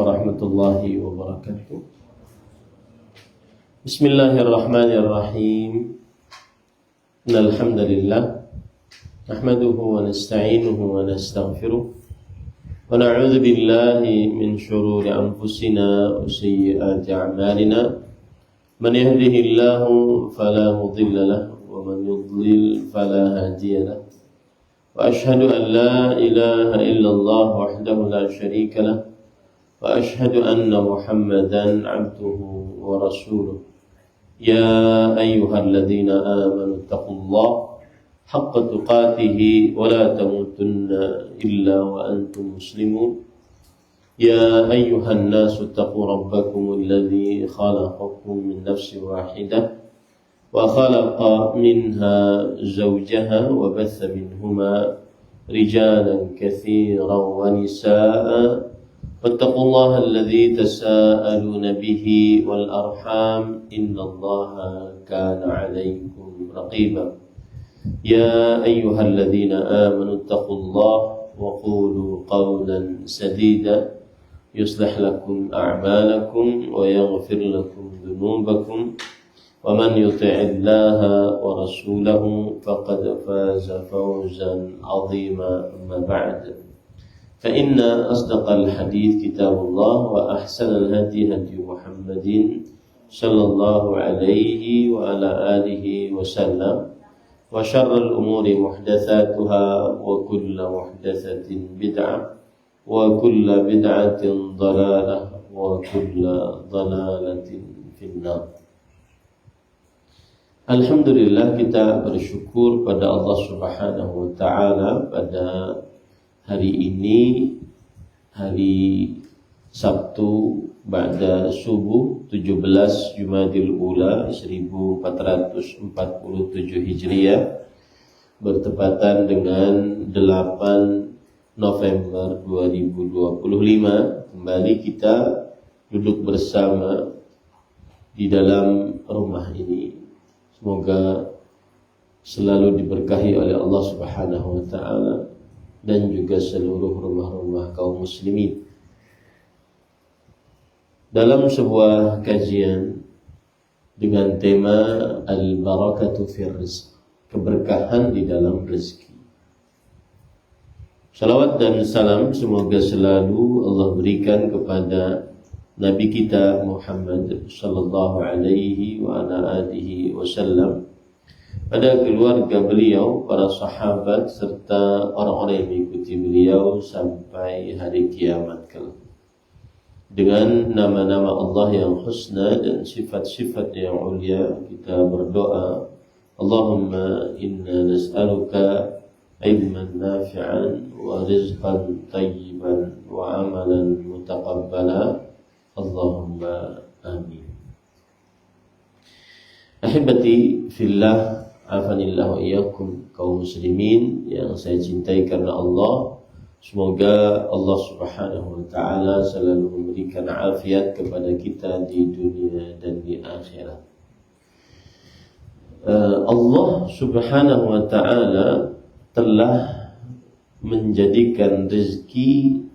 warahmatullahi wabarakatuh. Bismillahirrahmanirrahim. Innal hamdalillah nahmaduhu wa nasta'inuhu wa nastaghfiruh wa na'udzu billahi min shururi anfusina wa sayyiati a'malina. Man yahdihillahu fala mudilla lahu wa man yudlil fala hadiya lahu. Wa ashhadu an la ilaha illallah wahdahu la syarika lahu wa ashhadu anna Muhammadan 'abduhu wa rasuluh. Ya ayyuhalladzina amanu taqullaha haqqa tuqatih wa la tamutunna illa wa antum muslimun. Ya ayyuhan nasu taqu rabbakumul ladzi khalaqakum min nafsin wahidah wa khalaqa minha zawjaha wa batha minhuma rijalan katsiran wa nisaa'a. Wattaqullaha alladzi tasaaluna bihi wal arham innallaha kana 'alaykum raqiba. Ya ayyuhalladzina amanu taqullaha wa qulu qawlan sadida yuslih lakum a'malakum wa yaghfir lakum dhunubakum wa man yuti'illaha wa rasulahu faqad faza fawzan 'azima. Amma ba'd. فإن أصدق الحديث كتاب الله وأحسن الهدي هدي محمد صلى الله عليه وعلى آله وسلم وشر الأمور محدثاتها وكل محدثة بدعة وكل بدعة ضلالة وكل ضلالة في النار. Alhamdulillah, kita bersyukur pada Allah Subhanahu wa taala pada hari ini, hari Sabtu ba'da subuh 17 Jumadil Ula 1447 Hijriah, bertepatan dengan 8 November 2025. Kembali kita duduk bersama di dalam rumah ini. Semoga selalu diberkahi oleh Allah Subhanahu wa taala dan juga seluruh rumah-rumah kaum muslimin. Dalam sebuah kajian dengan tema Al-Barakatu fir Rizq, keberkahan di dalam rezeki. Salawat dan salam semoga selalu Allah berikan kepada Nabi kita Muhammad sallallahu alaihi wa ala alihi wasallam, pada keluarga beliau, para sahabat, serta orang-orang yang mengikuti beliau sampai hari kiamat kelak. Dengan nama-nama Allah yang husna dan sifat-sifat yang ulia, kita berdoa, Allahumma inna nas'aluka ilman nafi'an wa rizqan tayyiban wa amalan mutaqabbala. Allahumma amin. Ahibati fillah, afanillah wa iyyakum, kaum muslimin yang saya cintai karena Allah. Semoga Allah Subhanahu wa taala selalu memberikan afiat kepada kita di dunia dan di akhirat. Allah Subhanahu wa taala telah menjadikan rezeki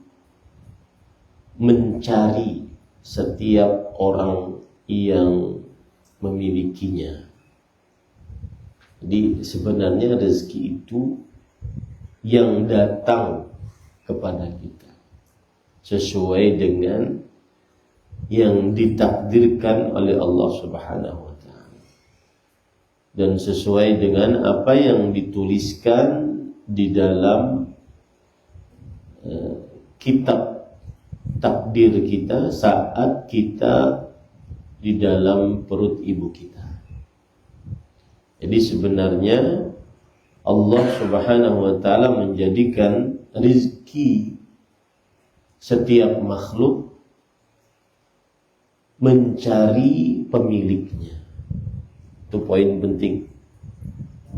mencari setiap orang yang memilikinya. Jadi sebenarnya rezeki itu yang datang kepada kita sesuai dengan yang ditakdirkan oleh Allah Subhanahu wa taala dan sesuai dengan apa yang dituliskan di dalam kitab takdir kita saat kita di dalam perut ibu kita. Jadi sebenarnya Allah Subhanahu wa taala menjadikan rizki setiap makhluk mencari pemiliknya. Itu poin penting.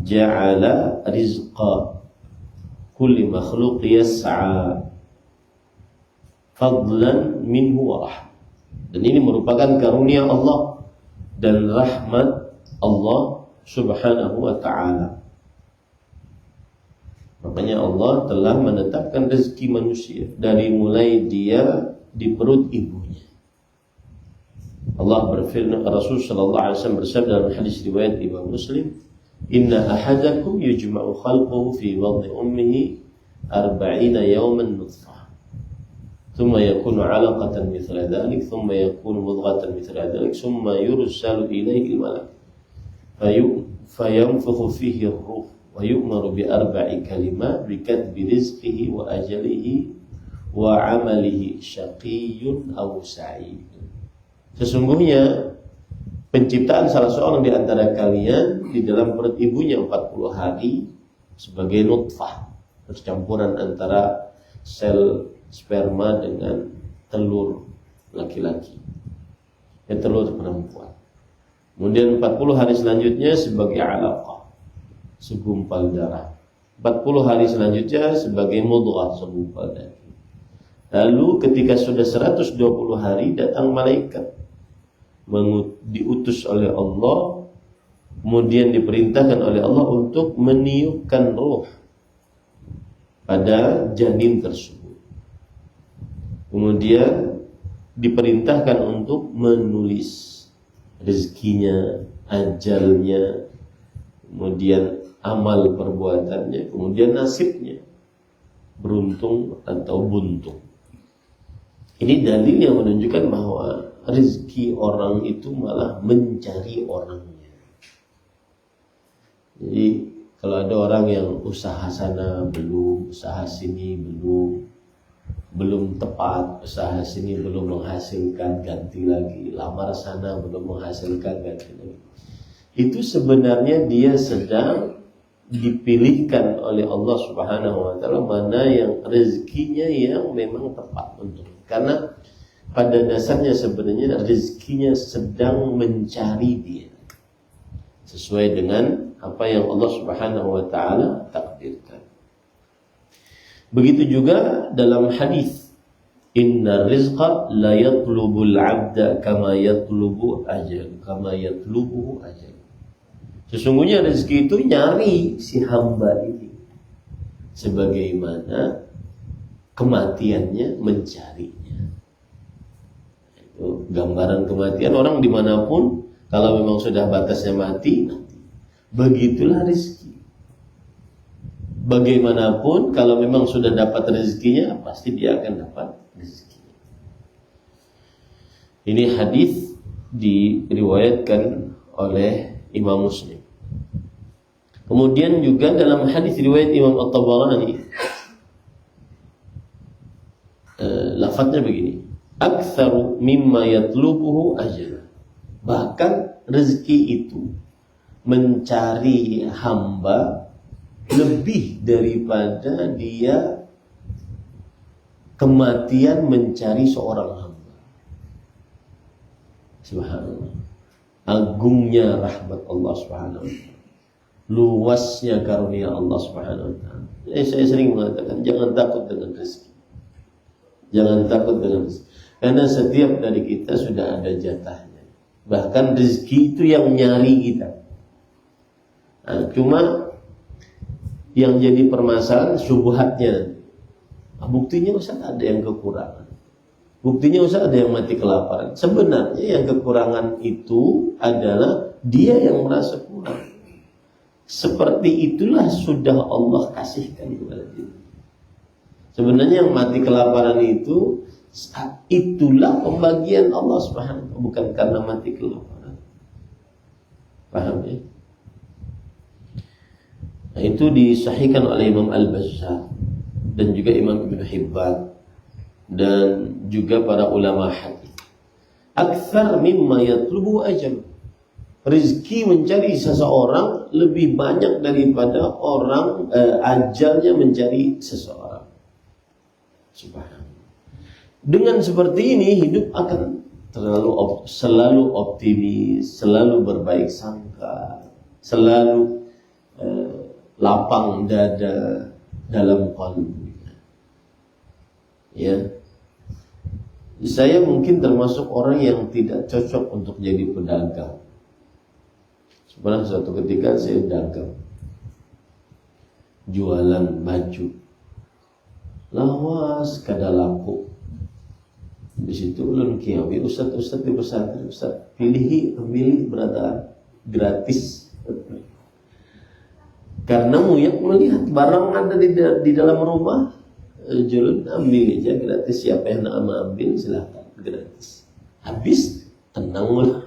Ja'ala rizqa kulli makhluk yas'a fadlan minhu wa rahmah. Dan ini merupakan karunia Allah dan rahmat Allah Subhanahu wa ta'ala. Makanya Allah telah menetapkan rezeki manusia dari mulai dia di perut ibunya. Allah berfirman, Rasul sallallahu alaihi wasallam bersabda dalam hadis riwayat Imam Muslim, "Inna ahadakum yujma'u khalquhu fi batni ummihi 40 yawman nutfah. Thumma yakunu 'alaqatan mithla dhalik, thumma yakunu mudghatan mithla dhalik, thumma yursalu ilayhi al-malak fayanfukhu fihi ar-ruh wa yu'maru bi arba'i kalimat bi katbi rizqihi wa ajalihi wa 'amalihi syaqiyyun aw sa'id." Sesungguhnya penciptaan salah seorang di antara kalian di dalam perut ibunya 40 hari sebagai nutfah, percampuran antara sel sperma dengan telur laki-laki, telur perempuan. Kemudian 40 hari selanjutnya sebagai alaqah, segumpal darah. 40 hari selanjutnya sebagai mudghah, segumpal daging. Lalu ketika sudah 120 hari datang malaikat diutus oleh Allah, kemudian diperintahkan oleh Allah untuk meniupkan ruh pada janin tersebut. Kemudian diperintahkan untuk menulis rezekinya, ajalnya, kemudian amal perbuatannya, kemudian nasibnya, beruntung atau buntung. Ini dalil yang menunjukkan bahwa rezeki orang itu malah mencari orangnya. Jadi kalau ada orang yang usaha sana belum, usaha sini belum tepat, usaha sini belum menghasilkan, ganti lagi, lamar sana belum menghasilkan, ganti lagi. Itu sebenarnya dia sedang dipilihkan oleh Allah Subhanahu wa taala mana yang rezekinya yang memang tepat untuk. Karena pada dasarnya sebenarnya rezekinya sedang mencari dia sesuai dengan apa yang Allah Subhanahu wa taala takdirkan. Begitu juga dalam hadis, inna rizqa la yatlubul 'abda kama yatlubu ajal, kama yatlubuhu ajal. Sesungguhnya rezeki itu nyari si hamba ini sebagaimana kematiannya mencarinya. Itu gambaran kematian orang dimanapun, kalau memang sudah batasnya mati. Begitulah rezeki. Bagaimanapun kalau memang sudah dapat rezekinya, pasti dia akan dapat rezekinya. Ini hadis diriwayatkan oleh Imam Muslim. Kemudian juga dalam hadis riwayat Imam At-Tabarani, lafadznya begini, aktsaru mimma yatlubuhu ajra. Bahkan rezeki itu mencari hamba lebih daripada dia kematian mencari seorang hamba. Subhanallah. Agungnya rahmat Allah Subhanahu wa taala. Luasnya karunia Allah Subhanahu wa taala. Saya sering mengatakan jangan takut dengan rezeki. Jangan takut dengan rezeki. Karena setiap dari kita sudah ada jatahnya. Bahkan rezeki itu yang nyari kita. Nah, cuma yang jadi permasalahan syubhatnya. Nah, buktinya Ustaz ada yang kekurangan. Buktinya Ustaz ada yang mati kelaparan. Sebenarnya yang kekurangan itu adalah dia yang merasa kurang. Seperti itulah sudah Allah kasihkan kepada dia. Sebenarnya yang mati kelaparan itu itulah pembagian Allah Subhanahu, bukan karena mati kelaparan. Paham ya? Nah, itu disahihkan oleh Imam Al-Bazzar dan juga Imam Ibn Hibban dan juga para ulama hadis. Aktsar mimma yatlubu ajal. Rezeki mencari seseorang lebih banyak daripada orang ajalnya mencari seseorang. Subhanallah. Dengan seperti ini hidup akan selalu optimis, selalu berbaik sangka, selalu lapang dada dalam qalbinya. Ya. Saya mungkin termasuk orang yang tidak cocok untuk jadi pedagang. Sebenarnya suatu ketika saya dagang, jualan baju, lawas kada laku. Di situ ulun kiawi ustaz di pesantren, ustaz pilih berada gratis. Karena muyak melihat barang ada di dalam rumah, julun ambil aja gratis. Siapa yang nak ambil silahkan gratis. Habis tenang lah.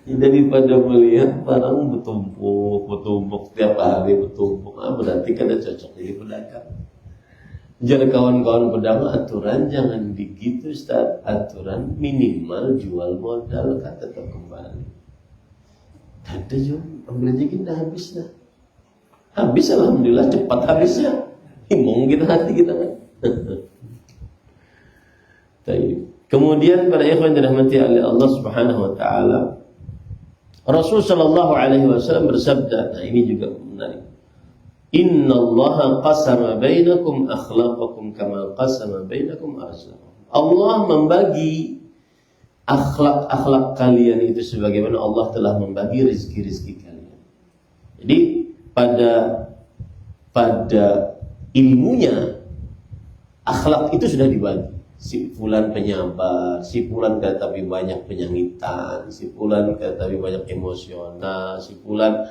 Daripada melihat barang bertumpuk tiap hari bertumpuk, berarti kan ada cocok jadi pedagang. Jadi kawan-kawan pedagang, aturan jangan begitu Ustaz. Aturan minimal jual modal kan tetap kembali. Ada juga ambil aja kita habis dah. Habis alhamdulillah cepat habisnya. Himong kita hati kita kan. Kemudian para ikhwan dirahmati oleh Allah Subhanahu wa taala, Rasul sallallahu alaihi wasallam bersabda, nah ini juga menarik. Innallaha qasama bainakum akhlaqakum kama qasama bainakum arzaqakum. Allah membagi akhlak-akhlak kalian itu sebagaimana Allah telah membagi rezeki-rezeki kalian. Jadi pada ilmunya akhlak itu sudah dibagi. Si fulan penyabar, si fulan tapi banyak penyangitan, si fulan tapi banyak emosional, si fulan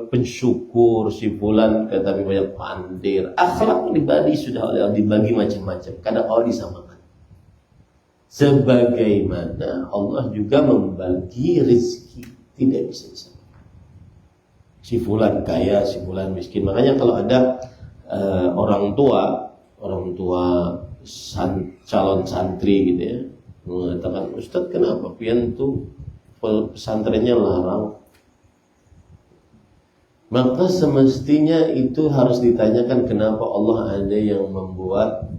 pensyukur, si fulan tapi banyak pandir. Akhlak dibagi sudah oleh Allah, dibagi macam-macam. Kadang Allah disamakan. Sebagaimana Allah juga membagi rezeki, tidak bisa disamakan. Si fulan kaya, si fulan miskin. Makanya kalau ada orang tua calon santri gitu ya mengatakan, Ustaz kenapa pian tuh pesantrennya larang? Maka semestinya itu harus ditanyakan kenapa Allah ada yang membuat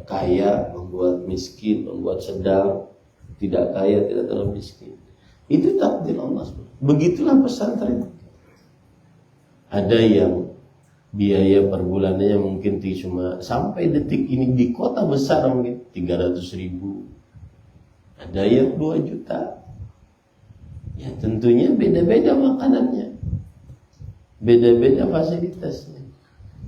kaya, membuat miskin, membuat sedang, tidak kaya, tidak terlalu miskin. Itu takdir Allah. Begitulah pesantren. Ada yang biaya per bulannya mungkin cuma sampai detik ini di kota besar mungkin 300.000. Ada yang 2 juta. Ya tentunya beda-beda makanannya, beda-beda fasilitasnya.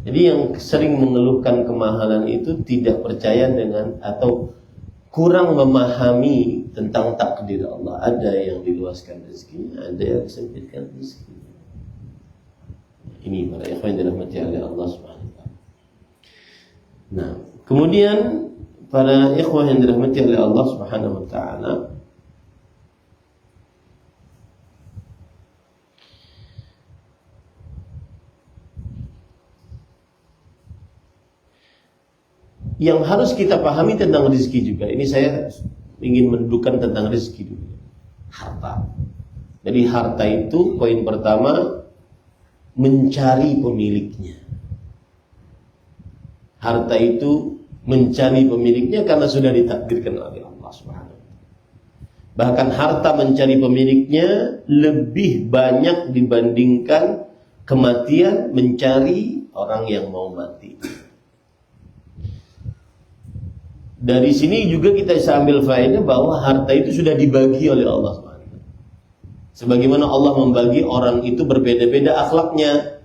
Jadi yang sering mengeluhkan kemahalan itu tidak percaya dengan atau kurang memahami tentang takdir Allah. Ada yang diluaskan rezekinya, ada yang disempitkan rezeki. Ini para ikhwan dirahmati oleh Allah Subhanahu wa taala. Nah, kemudian para ikhwan yang dirahmati oleh Allah Subhanahu wa taala, yang harus kita pahami tentang rezeki juga. Ini saya ingin mendudukkan tentang rezeki dulu. Harta. Jadi harta itu poin pertama, mencari pemiliknya. Harta itu mencari pemiliknya karena sudah ditakdirkan oleh Allah Subhanahu wa taala. Bahkan harta mencari pemiliknya lebih banyak dibandingkan kematian mencari orang yang mau mati. Dari sini juga kita bisa ambil faedah bahwa harta itu sudah dibagi oleh Allah Subhanahu. Sebagaimana Allah membagi orang itu berbeda-beda akhlaknya,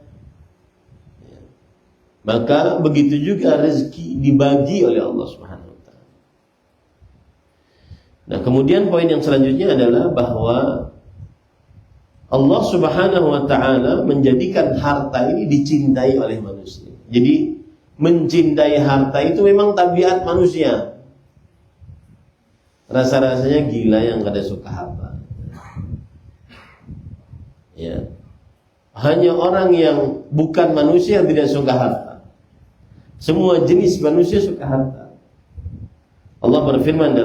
maka begitu juga rezeki dibagi oleh Allah Subhanahu wa taala. Nah, kemudian poin yang selanjutnya adalah bahwa Allah Subhanahu wa taala menjadikan harta ini dicintai oleh manusia. Jadi mencintai harta itu memang tabiat manusia. Rasa-rasanya gila yang kada suka harta. Ya. Hanya orang yang bukan manusia yang tidak suka harta. Semua jenis manusia suka harta. Allah berfirman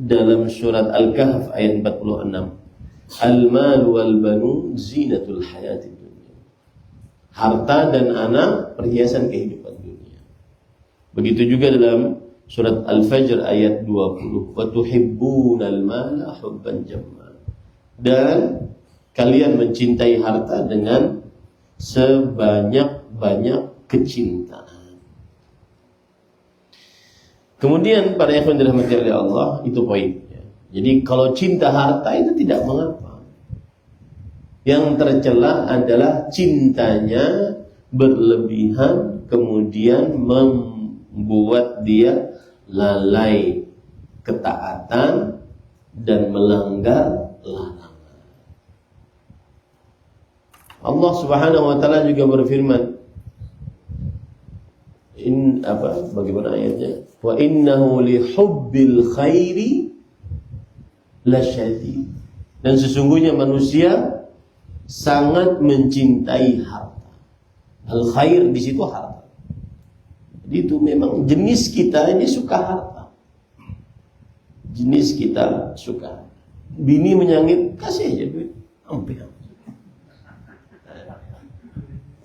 dalam surat Al-Kahf ayat 46, Al-malu wal banun zinatul hayatid dunya. Harta dan anak perhiasan kehidupan dunia. Begitu juga dalam surat Al-Fajr ayat 20, wa tuhibbunal mala hubban jamma. Dan kalian mencintai harta dengan sebanyak-banyak kecintaan. Kemudian para ikhwan dirahmati oleh Allah, itu poinnya. Jadi kalau cinta harta itu tidak mengapa. Yang tercela adalah cintanya berlebihan kemudian membuat dia lalai ketaatan dan melanggar larangan. Allah Subhanahu wa taala juga berfirman, bagaimana ayatnya? Wa innahu li hubbil khairi lasyadid. Dan sesungguhnya manusia sangat mencintai harta. Al khair di situ harta. Jadi itu memang jenis kita ini suka harta. Jenis kita suka. Bini menyangit, kasih aja duit. Hampir.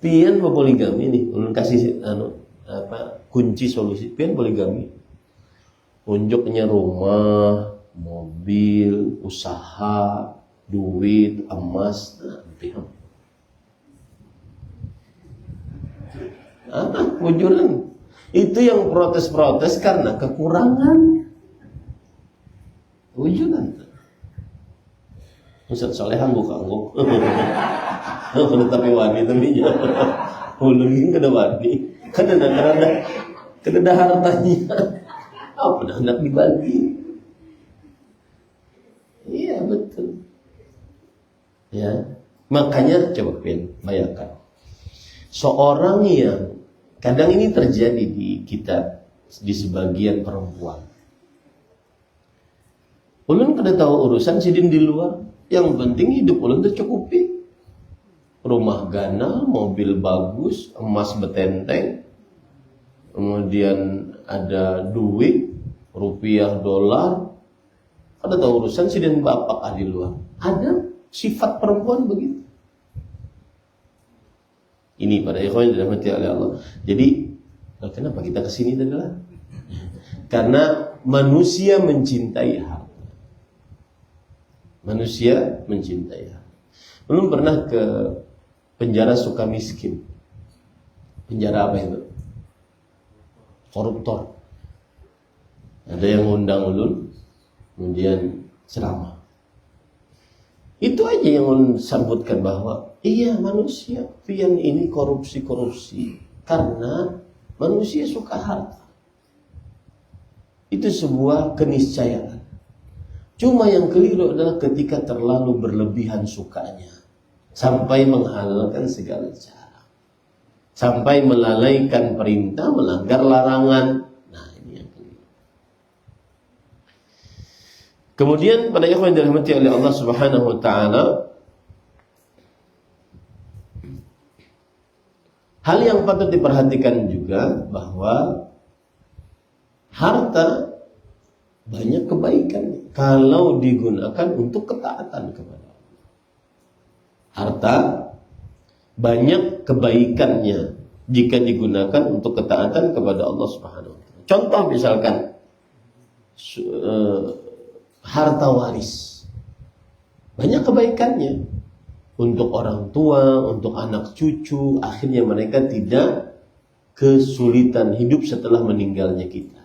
Pian poligami nih, ulun kasih kunci solusi. Pian poligami. Unjuknya rumah, mobil, usaha, duit, emas, pian. Wujudan. Itu yang protes-protes karena kekurangan. Wujudan. Ustaz Solehan buka angguk. Tapi wani tapi ulungin kada wani. Kada hartanya. Apa hendak dibagi? Iya betul. Ya, makanya coba bayangkan. Seorang yang kadang ini terjadi di kita, di sebagian perempuan. Ulun kada tahu urusan sidin di luar. Yang penting hidup ulun tercukupi. Rumah ganal, mobil bagus, emas betenteng, kemudian ada duit, rupiah, dolar. Kada tahu urusan sidin bapak di luar. Ada sifat perempuan begitu. Ini pada ikhwan yang dirahmati oleh Allah. Jadi, kenapa kita kesini adalah karena manusia mencintai harta. Manusia mencintai harta. Belum pernah ke penjara suka miskin. Penjara apa itu? Koruptor. Ada yang ngundang ulun, kemudian ceramah. Itu aja yang ulun sambutkan bahwa iya manusia pian ini korupsi karena manusia suka harta. Itu sebuah keniscayaan. Cuma yang keliru adalah ketika terlalu berlebihan sukanya sampai menghalalkan segala cara, sampai melalaikan perintah, melanggar larangan. Nah, ini yang keliru. Kemudian pada ikhwan yang dirahmati oleh Allah Subhanahu wa taala, hal yang patut diperhatikan juga bahwa harta banyak kebaikan kalau digunakan untuk ketaatan kepada Allah. Harta banyak kebaikannya jika digunakan untuk ketaatan kepada Allah Subhanahu wa taala. Contoh misalkan harta waris. Banyak kebaikannya untuk orang tua, untuk anak cucu, akhirnya mereka tidak kesulitan hidup setelah meninggalnya kita.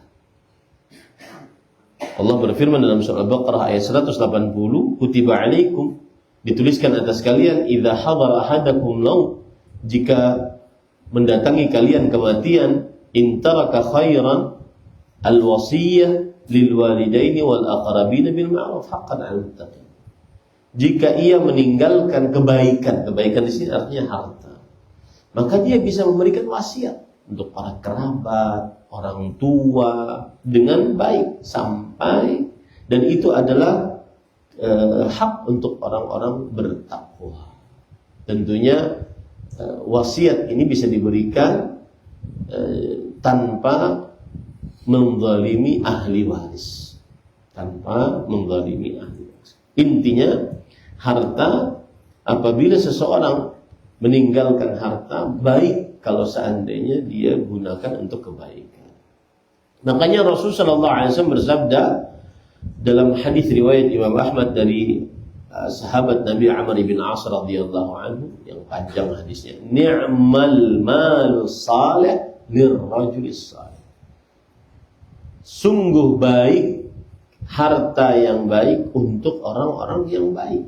Allah berfirman dalam surah Al-Baqarah ayat 180, kutiba alaikum, dituliskan atas kalian, idza hadara ahadakum maut, jika mendatangi kalian kematian, in taraka khairan al-wasiyah lil walidaini wal aqrabin bil ma'ruf haqqan 'alal muttaqin. Jika ia meninggalkan kebaikan di sini artinya harta, maka dia bisa memberikan wasiat untuk para kerabat, orang tua dengan baik sampai, dan itu adalah hak untuk orang-orang bertakwa. Tentunya wasiat ini bisa diberikan tanpa menzalimi ahli waris, Intinya harta, apabila seseorang meninggalkan harta, baik kalau seandainya dia gunakan untuk kebaikan. Makanya Rasulullah SAW bersabda dalam hadis riwayat Imam Ahmad dari sahabat Nabi Amr bin As radhiyallahu anhu yang panjang hadisnya, ni'mal malu salih lirrajulis salih. Sungguh baik harta yang baik untuk orang-orang yang baik.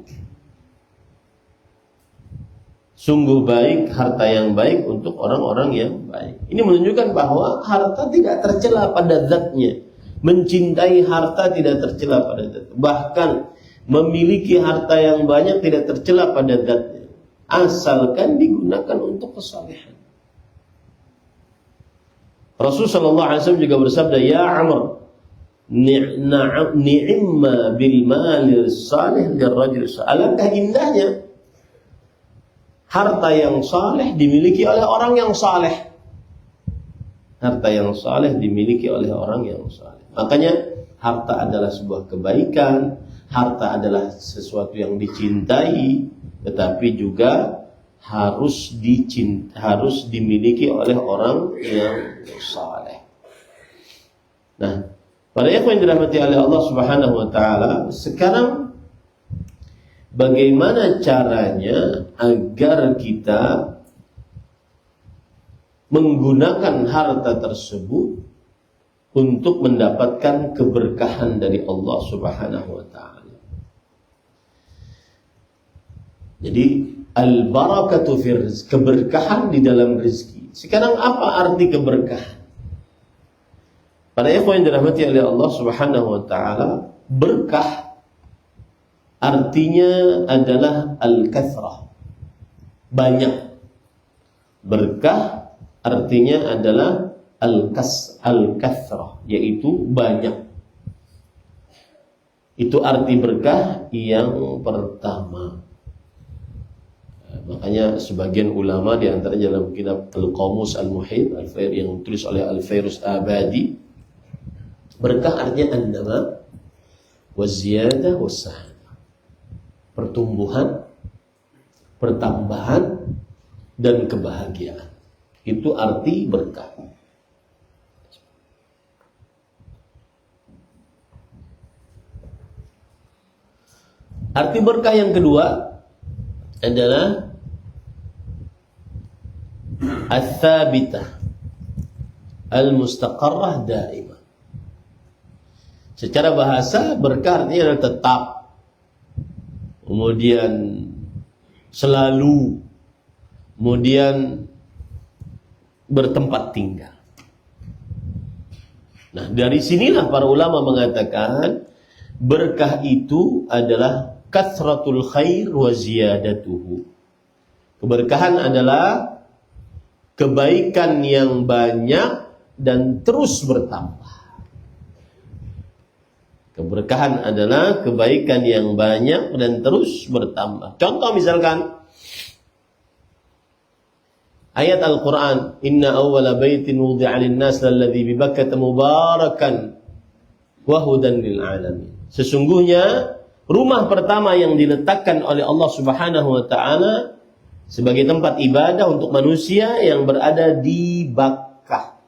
Sungguh baik harta yang baik untuk orang-orang yang baik. Ini menunjukkan bahwa harta tidak tercela pada zatnya. Mencintai harta tidak tercela pada zatnya. Bahkan memiliki harta yang banyak tidak tercela pada zatnya. Asalkan digunakan untuk kesalehan. Rasulullah SAW juga bersabda, Ya Amr, ni'imma bil malir salih lirrajul salih. Alangkah indahnya harta yang saleh dimiliki oleh orang yang saleh. Harta yang saleh dimiliki oleh orang yang saleh. Makanya harta adalah sebuah kebaikan, harta adalah sesuatu yang dicintai, tetapi juga harus dimiliki oleh orang yang saleh. Nah, para ikhwan yang dirahmati oleh Allah Subhanahu wa taala, sekarang bagaimana caranya agar kita menggunakan harta tersebut untuk mendapatkan keberkahan dari Allah Subhanahu wa taala. Jadi al-barakatu fi rizq, keberkahan di dalam rezeki. Sekarang apa arti keberkahan? Para ikhwan yang dirahmati oleh Allah Subhanahu wa taala, berkah artinya adalah al-kathrah, banyak. Berkah artinya adalah al-kathrah, yaitu banyak. Itu arti berkah yang pertama. Makanya sebagian ulama di antara dalam kitab Al-Qamus Al-Muhit yang ditulis oleh Al-Fairuz Abadi, berkah artinya an-nama wa ziyadah wa sa'adah. Pertumbuhan, pertambahan, dan kebahagiaan. Itu arti berkah. Arti berkah yang kedua adalah al-thabitah, al-mustaqarrah daimah. Secara bahasa berkah artinya adalah tetap, kemudian selalu, kemudian bertempat tinggal. Nah, dari sinilah para ulama mengatakan berkah itu adalah kathratul khair wa ziyadatuhu. Keberkahan adalah kebaikan yang banyak dan terus bertambah. Keberkahan adalah kebaikan yang banyak dan terus bertambah. Contoh misalkan ayat Al-Quran, Inna awwala baitin wudi'a lin-nas lalladzi bi Bakkah mubarakan wa hudan lil alamin. Sesungguhnya rumah pertama yang diletakkan oleh Allah Subhanahu wa taala sebagai tempat ibadah untuk manusia yang berada di Bakkah,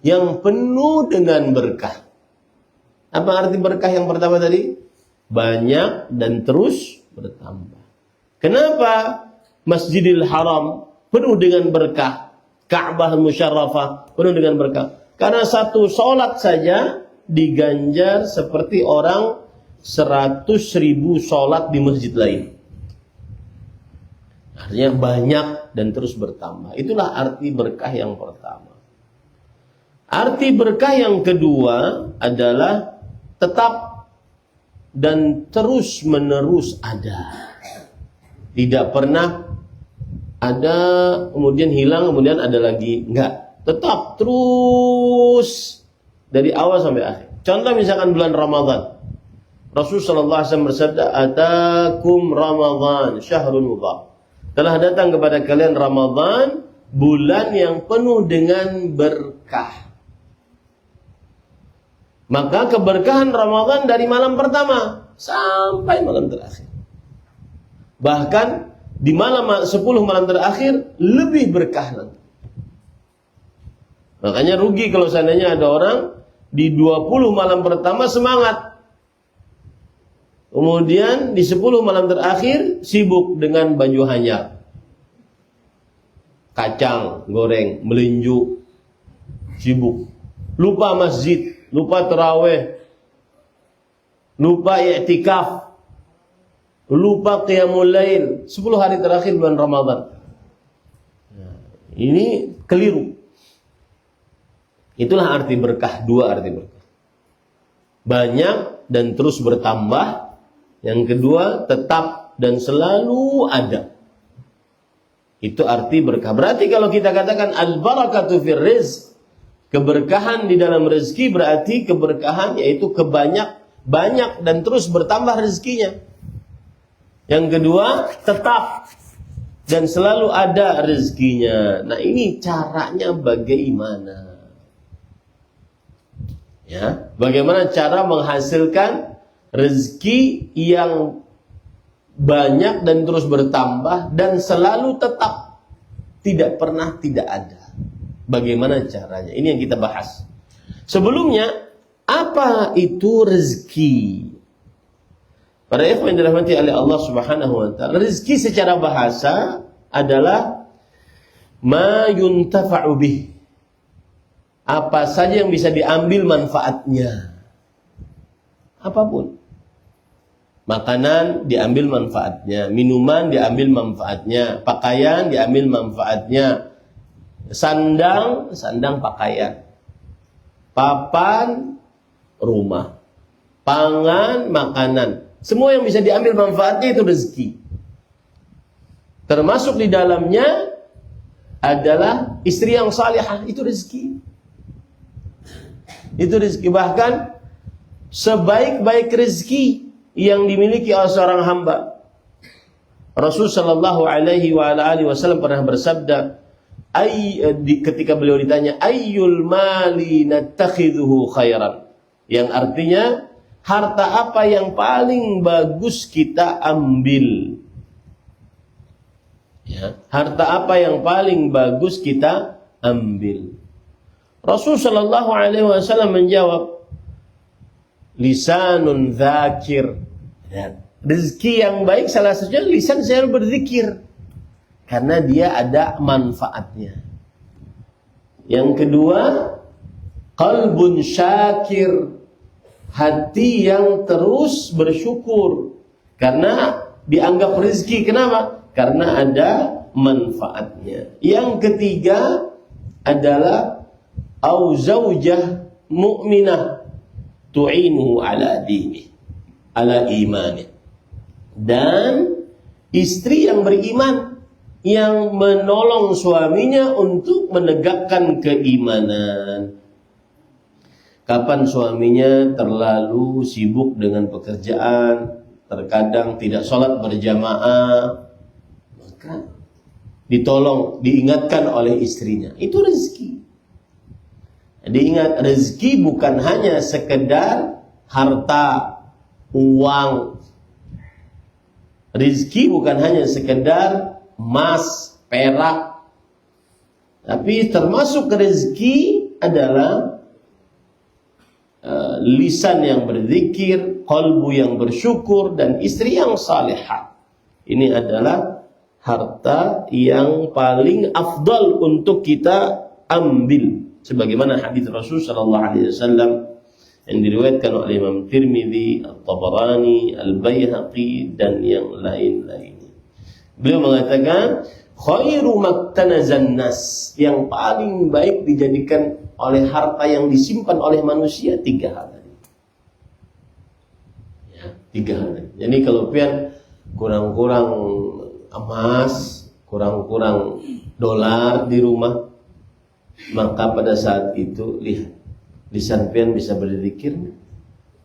yang penuh dengan berkah. Apa arti berkah yang pertama tadi? Banyak dan terus bertambah. Kenapa Masjidil Haram penuh dengan berkah? Ka'bah Musyarrafah penuh dengan berkah. Karena satu sholat saja diganjar seperti orang 100.000 sholat di masjid lain. Artinya banyak dan terus bertambah. Itulah arti berkah yang pertama. Arti berkah yang kedua adalah tetap dan terus menerus ada. Tidak pernah ada kemudian hilang kemudian ada lagi, enggak. Tetap terus dari awal sampai akhir. Contoh misalkan bulan Ramadan. Rasulullah SAW bersabda, "Atakum Ramadan syahrun mubarak." Telah datang kepada kalian Ramadan, bulan yang penuh dengan berkah. Maka keberkahan Ramadan dari malam pertama sampai malam terakhir. Bahkan di malam 10 malam terakhir lebih berkah nanti. Makanya rugi kalau seandainya ada orang di 20 malam pertama semangat, kemudian di 10 malam terakhir sibuk dengan baju hanyar, kacang goreng, melinju, sibuk, lupa masjid, lupa tarawih, lupa i'tikaf. lupa qiyamul lail 10 hari terakhir bulan Ramadan. Nah, ini keliru. Itulah arti berkah, dua arti berkah. Banyak dan terus bertambah. Yang kedua, tetap dan selalu ada. Itu arti berkah. Berarti kalau kita katakan al-barakatu fir rizq, keberkahan di dalam rezeki, berarti keberkahan yaitu banyak dan terus bertambah rezekinya. Yang kedua, tetap dan selalu ada rezekinya. Nah, ini caranya bagaimana? Ya, bagaimana cara menghasilkan rezeki yang banyak dan terus bertambah dan selalu tetap, tidak pernah tidak ada. Bagaimana caranya? Ini yang kita bahas. Sebelumnya, apa itu rezeki? Para ikhwan yang dirahmati oleh Allah Subhanahu wa taala, rezeki secara bahasa adalah ma yuntafa'u bih. Apa saja yang bisa diambil manfaatnya. Apapun. Makanan diambil manfaatnya, minuman diambil manfaatnya, pakaian diambil manfaatnya, sandang pakaian, papan rumah, pangan makanan, semua yang bisa diambil manfaatnya itu rezeki. Termasuk di dalamnya adalah istri yang salihah, itu rezeki. Itu rezeki. Bahkan sebaik-baik rezeki yang dimiliki oleh seorang hamba, Rasul sallallahu alaihi wasallam pernah bersabda, ketika beliau ditanya ayyul mali nattakhidhuhu khairan, yang artinya harta apa yang paling bagus kita ambil. Ya, harta apa yang paling bagus kita ambil. Rasul sallallahu alaihi wasallam menjawab, lisanun dzakir. Ya, rezeki yang baik salah satunya lisan selalu berzikir, karena dia ada manfaatnya. Yang kedua, qalbun syakir, hati yang terus bersyukur karena dianggap rezeki. Kenapa? Karena ada manfaatnya. Yang ketiga adalah au zaujah mu'minah tu'inuhu ala dini, ala imani. Dan istri yang beriman yang menolong suaminya untuk menegakkan keimanan. Kapan suaminya terlalu sibuk dengan pekerjaan, terkadang tidak sholat berjamaah, maka ditolong, diingatkan oleh istrinya. Itu rezeki. Diingat, rezeki bukan hanya sekedar harta, uang. Rezeki bukan hanya sekedar emas, perak. Tapi termasuk rezeki adalah lisan yang berzikir, qalbu yang bersyukur, dan istri yang salihah. Ini adalah harta yang paling afdal untuk kita ambil. Sebagaimana hadis Rasul sallallahu alaihi wasallam yang diriwayatkan oleh Imam Tirmidzi, At-Tabarani, Al-Baihaqi dan yang lain-lainnya. Beliau mengatakan, khairu maktanazan nas, yang paling baik dijadikan oleh harta yang disimpan oleh manusia, 3 hal tadi. Ya, 3 hal tadi. Jadi kalau pian kurang-kurang emas, kurang-kurang dolar di rumah, maka pada saat itu lihat, lisan pian bisa berzikir,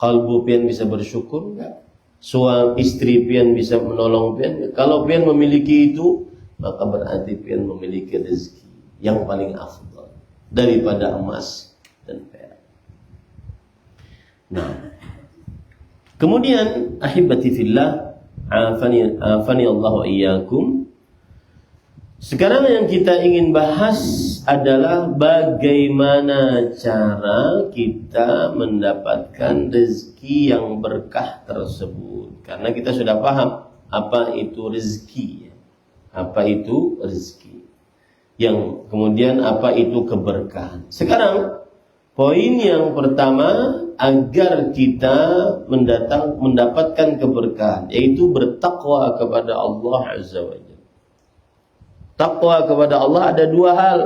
kalbu pian bisa bersyukur enggak? Suami istri pian bisa menolong pian. Kalau pian memiliki itu, maka berarti pian memiliki rezeki yang paling afdal daripada emas dan perak. Nah, kemudian ahibati fillah, afani Allah wa iyyakum. Sekarang yang kita ingin bahas adalah bagaimana cara kita mendapatkan rezeki yang berkah tersebut. Karena kita sudah paham apa itu rezeki, apa itu rezeki, yang kemudian apa itu keberkahan. Sekarang Poin yang pertama, agar kita mendapatkan keberkahan, yaitu bertakwa kepada Allah Azza wa Jalla. Takwa kepada Allah ada dua hal,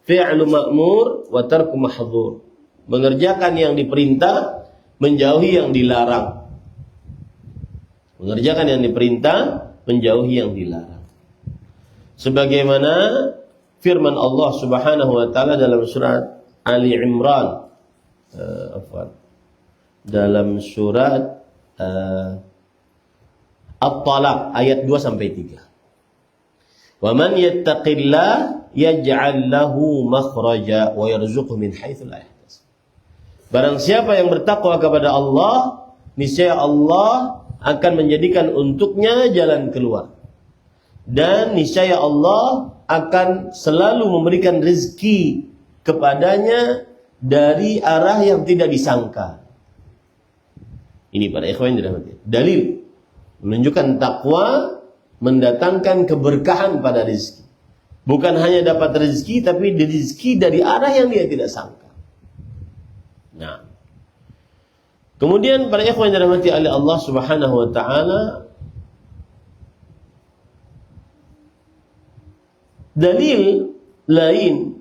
fi'lu ma'mur wa tarku mahdhur. Mengerjakan yang diperintah, menjauhi yang dilarang. Mengerjakan yang diperintah, menjauhi yang dilarang. Sebagaimana firman Allah Subhanahu wa taala dalam surat Ali Imran, dalam surat At-Talaq ayat 2 sampai 3. Wa man yattaqillah yaj'al lahu makhraja wa yarzuqhu min haitsu la yahtasib. Barang siapa yang bertakwa kepada Allah, niscaya Allah akan menjadikan untuknya jalan keluar. Dan niscaya Allah akan selalu memberikan rezeki kepadanya dari arah yang tidak disangka. Ini para ikhwan yang dirahmati. Dalil menunjukkan takwa mendatangkan keberkahan pada rezeki. Bukan hanya dapat rezeki, tapi rezeki dari arah yang dia tidak sangka. Nah, kemudian para ikhwan yang dirahmati oleh Allah Subhanahu wa taala, dalil lain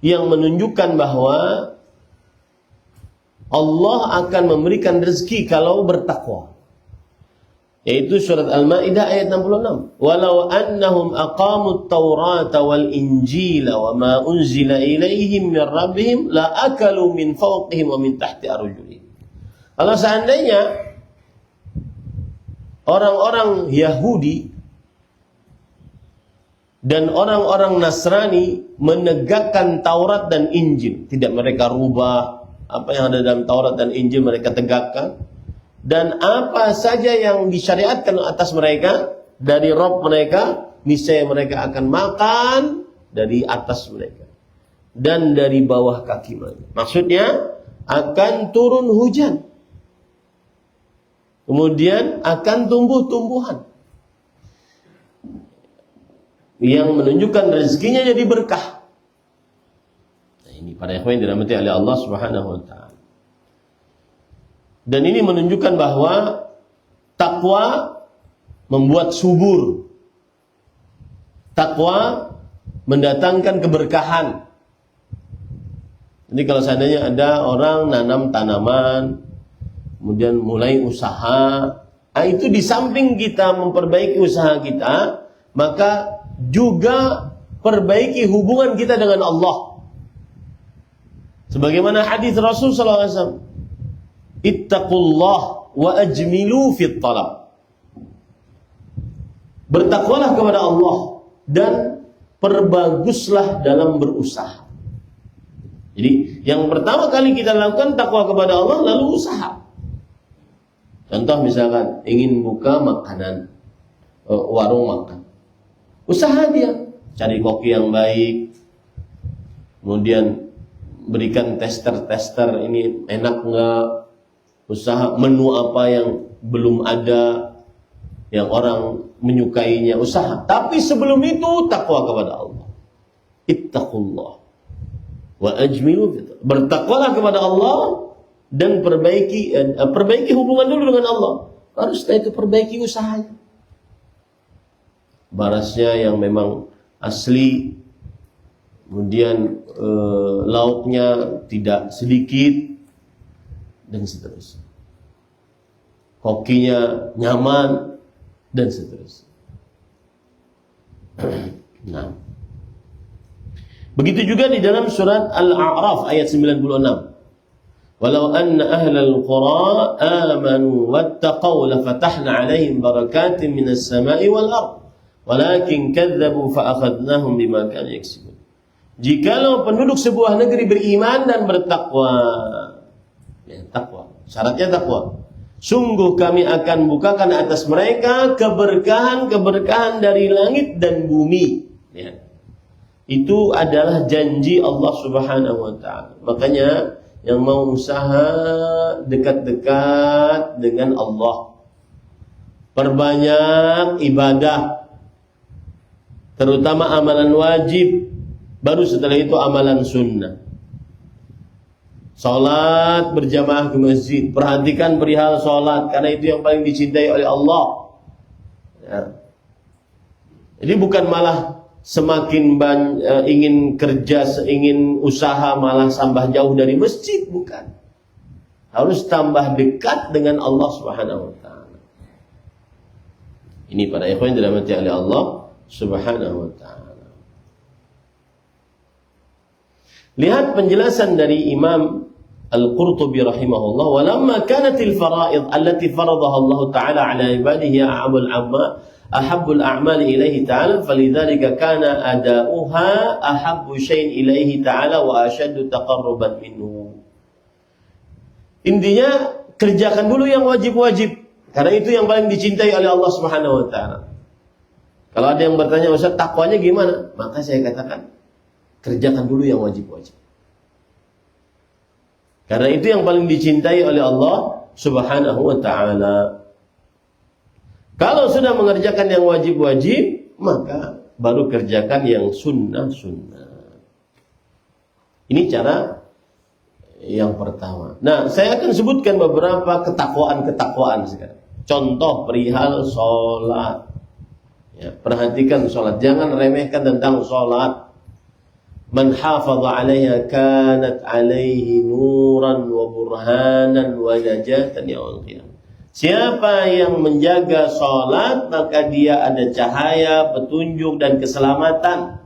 yang menunjukkan bahwa Allah akan memberikan rezeki kalau bertakwa, yaitu surat Al-Maidah ayat 66. Walau annahum aqamut Taurata wal Injila wa ma unzila ilaihim min rabbihim la akalu min fawqihim wa min tahti arjulihim. Kalau seandainya orang-orang Yahudi dan orang-orang Nasrani menegakkan Taurat dan Injil, tidak mereka rubah apa yang ada dalam Taurat dan Injil, mereka tegakkan, dan apa saja yang disyariatkan atas mereka dari Rabb mereka, niscaya mereka akan makan dari atas mereka dan dari bawah kaki mereka. Maksudnya akan turun hujan, kemudian akan tumbuh-tumbuhan yang menunjukkan rezekinya jadi berkah. Nah, ini para ikhwan yang dirahmati oleh Allah Subhanahu wa taala. Dan ini menunjukkan bahwa takwa membuat subur. Takwa mendatangkan keberkahan. Jadi kalau seandainya ada orang nanam tanaman, kemudian mulai usaha, itu di samping kita memperbaiki usaha kita, maka juga perbaiki hubungan kita dengan Allah. Sebagaimana hadis Rasul sallallahu alaihi wasallam, ittaqullah wa ajmilu fit talab. Bertakwalah kepada Allah dan perbaguslah dalam berusaha. Jadi yang pertama kali kita lakukan takwa kepada Allah, lalu usaha. Contoh misalkan ingin buka makanan, warung makan, usaha dia, cari koki yang baik, kemudian berikan tester ini enak enggak, usaha menu apa yang belum ada, yang orang menyukainya, usaha. Tapi sebelum itu takwa kepada Allah. Ittaqullah wa ajmilu, bertakwalah kepada Allah dan perbaiki hubungan dulu dengan Allah. Baru setelah itu perbaiki usahanya. Barasnya yang memang asli, kemudian lauknya tidak sedikit, dan seterusnya. Kokinya nyaman, dan seterusnya. Nah, begitu juga di dalam surat Al-A'raf ayat 96. Walau anna ahlal qura amanu wattaqaw lafatahna 'alaihim barakatin minas sama'i wal ardh walakin kadzabu fa akhadnahum bima kanu yaksibun. Jikalau penduduk sebuah negeri beriman dan bertakwa, ya, takwa, syaratnya takwa, sungguh kami akan bukakan atas mereka keberkahan dari langit dan bumi. Ya. Itu adalah janji Allah Subhanahu wa taala. Makanya yang mau usaha dekat-dekat dengan Allah, perbanyak ibadah, terutama amalan wajib, baru setelah itu amalan sunnah. Salat berjamaah ke masjid. Perhatikan perihal salat, karena itu yang paling dicintai oleh Allah. Ya. Jadi bukan malah semakin ingin kerja, ingin usaha malah tambah jauh dari masjid, bukan. Harus tambah dekat dengan Allah Subhanahu wa taala. Ini para ikhwan yang dirahmati oleh Allah Subhanahu wa taala. Lihat penjelasan dari Imam Al-Qurtubi rahimahullah, walamma kanatil fara'id allati faradaha Allah taala ala ibadihi ahabbul a'mali ilaihi ta'ala falidhalika kana ada'uha ahabbu syai'in ilaihi ta'ala wa ashaddu taqarruban minhu. Intinya kerjakan dulu yang wajib-wajib, karena itu yang paling dicintai oleh Allah Subhanahu wa taala. Kalau ada yang bertanya, Ustaz, takwanya gimana? Maka saya katakan, kerjakan dulu yang wajib-wajib. Karena itu yang paling dicintai oleh Allah Subhanahu wa taala. Kalau sudah mengerjakan yang wajib-wajib, maka baru kerjakan yang sunnah-sunnah. Ini cara yang pertama. Nah, saya akan sebutkan beberapa ketakwaan sekarang. Contoh perihal sholat. Ya, perhatikan sholat. Jangan remehkan tentang sholat. Man hafadha 'alaiha kanat 'alaihi nuran wa burhanan wa najatan yaumil qiyamah. Siapa yang menjaga sholat, maka dia ada cahaya, petunjuk, dan keselamatan.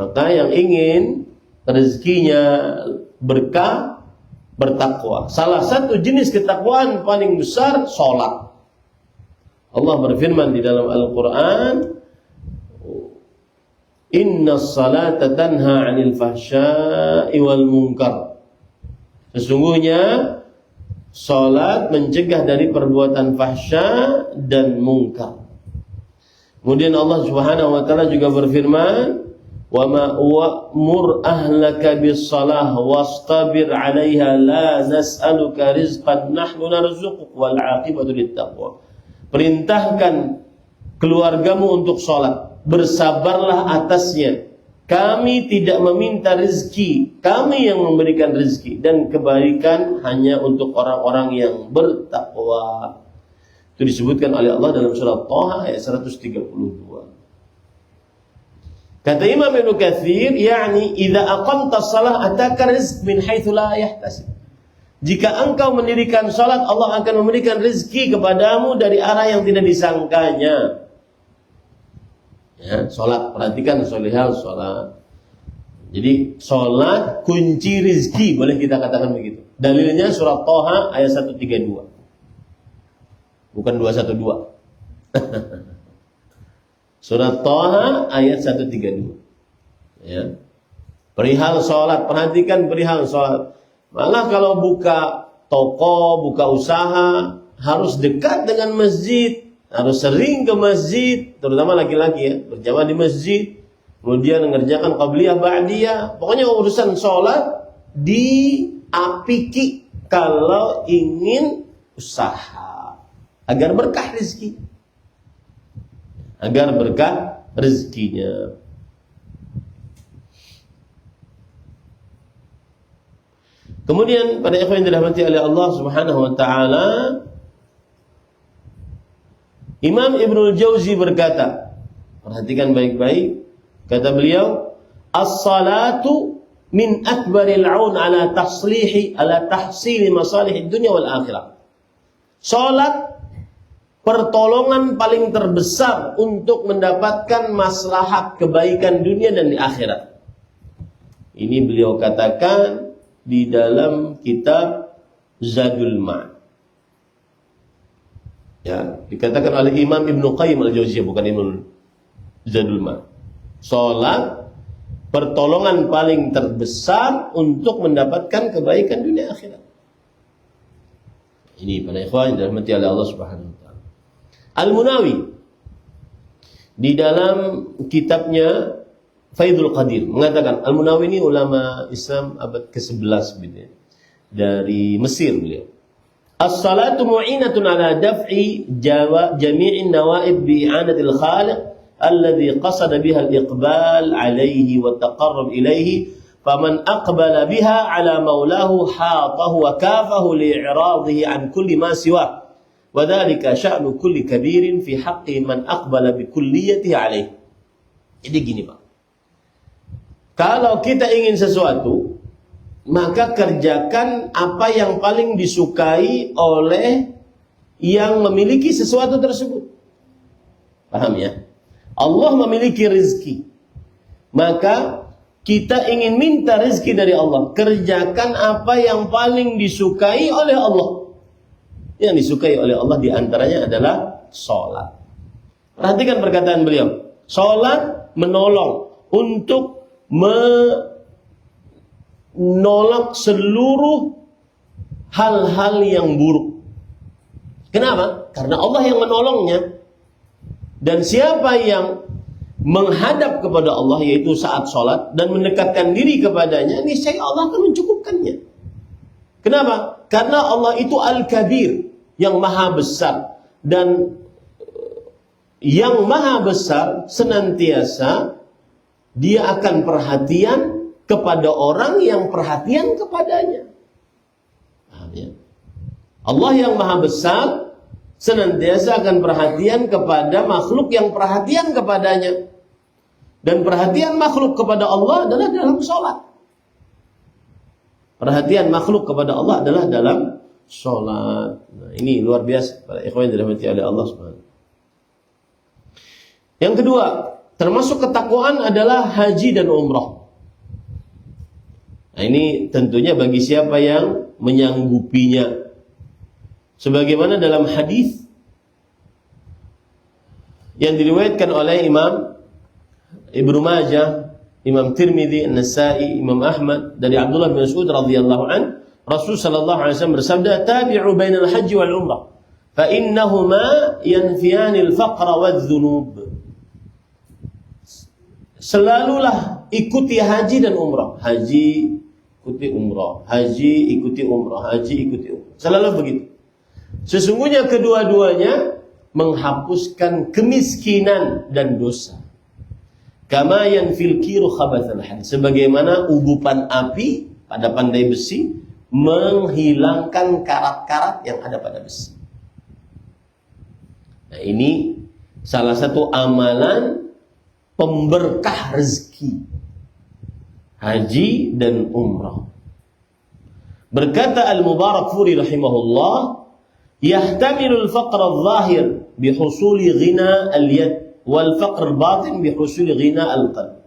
Maka yang ingin rezekinya berkah, bertakwa. Salah satu jenis ketakwaan paling besar, sholat. Allah berfirman di dalam Al-Quran, Inna salata tanha 'anil fahsya'i wal munkar. Sesungguhnya salat mencegah dari perbuatan fahsya dan munkar. Kemudian Allah Subhanahu wa taala juga berfirman, "Wa ma wa'mur ahlaka bis-shalah wastabir 'alaiha la nas'aluka rizqan nahnu narzuquk wal 'aqibatu lit-taqwa." Perintahkan keluargamu untuk salat, bersabarlah atasnya. Kami tidak meminta rezeki, kami yang memberikan rezeki, dan kebaikan hanya untuk orang-orang yang bertakwa. Itu disebutkan oleh Allah dalam surah Thaha ayat 132. Kata Imam Ibnu Katsir, yakni idza aqamta shalah ataka rizq min haitsu la yahtasib. Jika engkau mendirikan salat, Allah akan memberikan rezeki kepadamu dari arah yang tidak disangkanya. Ya, sholat, perhatikan solihal sholat. Jadi sholat kunci rizki, boleh kita katakan begitu. Dalilnya surat Thaha ayat 132, bukan 212. Surat Thaha ayat 132. Ya. Perihal sholat, perhatikan perihal sholat. Malah kalau buka toko, buka usaha, harus dekat dengan masjid. Harus sering ke masjid, terutama laki-laki ya, berjamaah di masjid, kemudian mengerjakan qabliyah ba'diyah. Pokoknya urusan sholat diapiki kalau ingin usaha agar berkah rezeki, agar berkah rezekinya. Kemudian pada ikhwan yang dirahmati oleh Allah Subhanahu wa taala, Imam Ibnul Jauzi berkata, perhatikan baik-baik, kata beliau, as-salatu min akbaril 'aun ala tahsili masalih dunya wal akhirah. Salat pertolongan paling terbesar untuk mendapatkan maslahat kebaikan dunia dan di akhirat. Ini beliau katakan di dalam kitab Zadul Ma'ad. Ya, dikatakan oleh Imam Ibnu Qayyim al-Jauziyah, bukan Imam Zadul Ma'ad. Salat pertolongan paling terbesar untuk mendapatkan kebaikan dunia akhirat. Ini para ikhwan yang dirahmati oleh Allah Subhanahu wa taala. Al-Munawi di dalam kitabnya Faidul Qadir mengatakan, Al-Munawi ini ulama Islam abad ke-11 dari Mesir beliau. As-salatu mu'inatun ala daf'i jami'in nawaib bi'anatil khaliq alladhi qasada biha al-iqbal alayhi wa taqarrub ilayhi faman aqbala biha ala maulahu hatahu wa kafahu li'iradihi an kulli ma siwa wa dhalika sya'nu kulli kabirin fi haqqi man aqbala bi kulliyatihi alaih. Jadi gini Pak, kalau kita ingin sesuatu, maka kerjakan apa yang paling disukai oleh yang memiliki sesuatu tersebut. Paham ya? Allah memiliki rezeki, maka kita ingin minta rezeki dari Allah. Kerjakan apa yang paling disukai oleh Allah. Yang disukai oleh Allah diantaranya adalah sholat. Perhatikan perkataan beliau. Sholat menolong untuk menolak seluruh hal-hal yang buruk. Kenapa? Karena Allah yang menolongnya. Dan siapa yang menghadap kepada Allah, yaitu saat sholat, dan mendekatkan diri kepadanya, niscaya Allah akan mencukupkannya. Kenapa? Karena Allah itu Al-Kabir, yang maha besar. Dan yang maha besar senantiasa dia akan perhatian kepada orang yang perhatian kepadanya. Paham ya? Allah yang maha besar senantiasa akan perhatian kepada makhluk yang perhatian kepadanya. Dan perhatian makhluk kepada Allah adalah dalam sholat. Perhatian makhluk kepada Allah adalah dalam sholat. Nah, ini luar biasa para ikhwan yang dirahmati oleh Allah Subhanahu. Yang kedua, termasuk ketakwaan adalah haji dan umrah. Nah, ini tentunya bagi siapa yang menyanggupinya. Sebagaimana dalam hadis yang diriwayatkan oleh Imam Ibnu Majah, Imam Tirmidzi, An-Nasa'i, Imam Ahmad dari Abdullah bin Mas'ud radhiyallahu an, Rasul sallallahu alaihi wasallam bersabda, "Tabi'u bainal haji wal umrah, fa innahuma yanfiyani al-faqra wadh-dhunub." Selalulah ikuti haji dan umrah. Haji ikuti umrah, haji ikuti umrah, haji ikuti umrah. Selalu begitu. Sesungguhnya kedua-duanya menghapuskan kemiskinan dan dosa. Kama yanfil kiru khabathal hadid. Sebagaimana ubupan api pada pandai besi menghilangkan karat-karat yang ada pada besi. Nah, ini salah satu amalan pemberkah rezeki. Haji dan umrah. Berkata Al-Mubarakfuri rahimahullah, yahtamilu al-faqr al-zahir bihusuli ghina al-yad wal faqr al-batin bihusuli ghina al-qalb.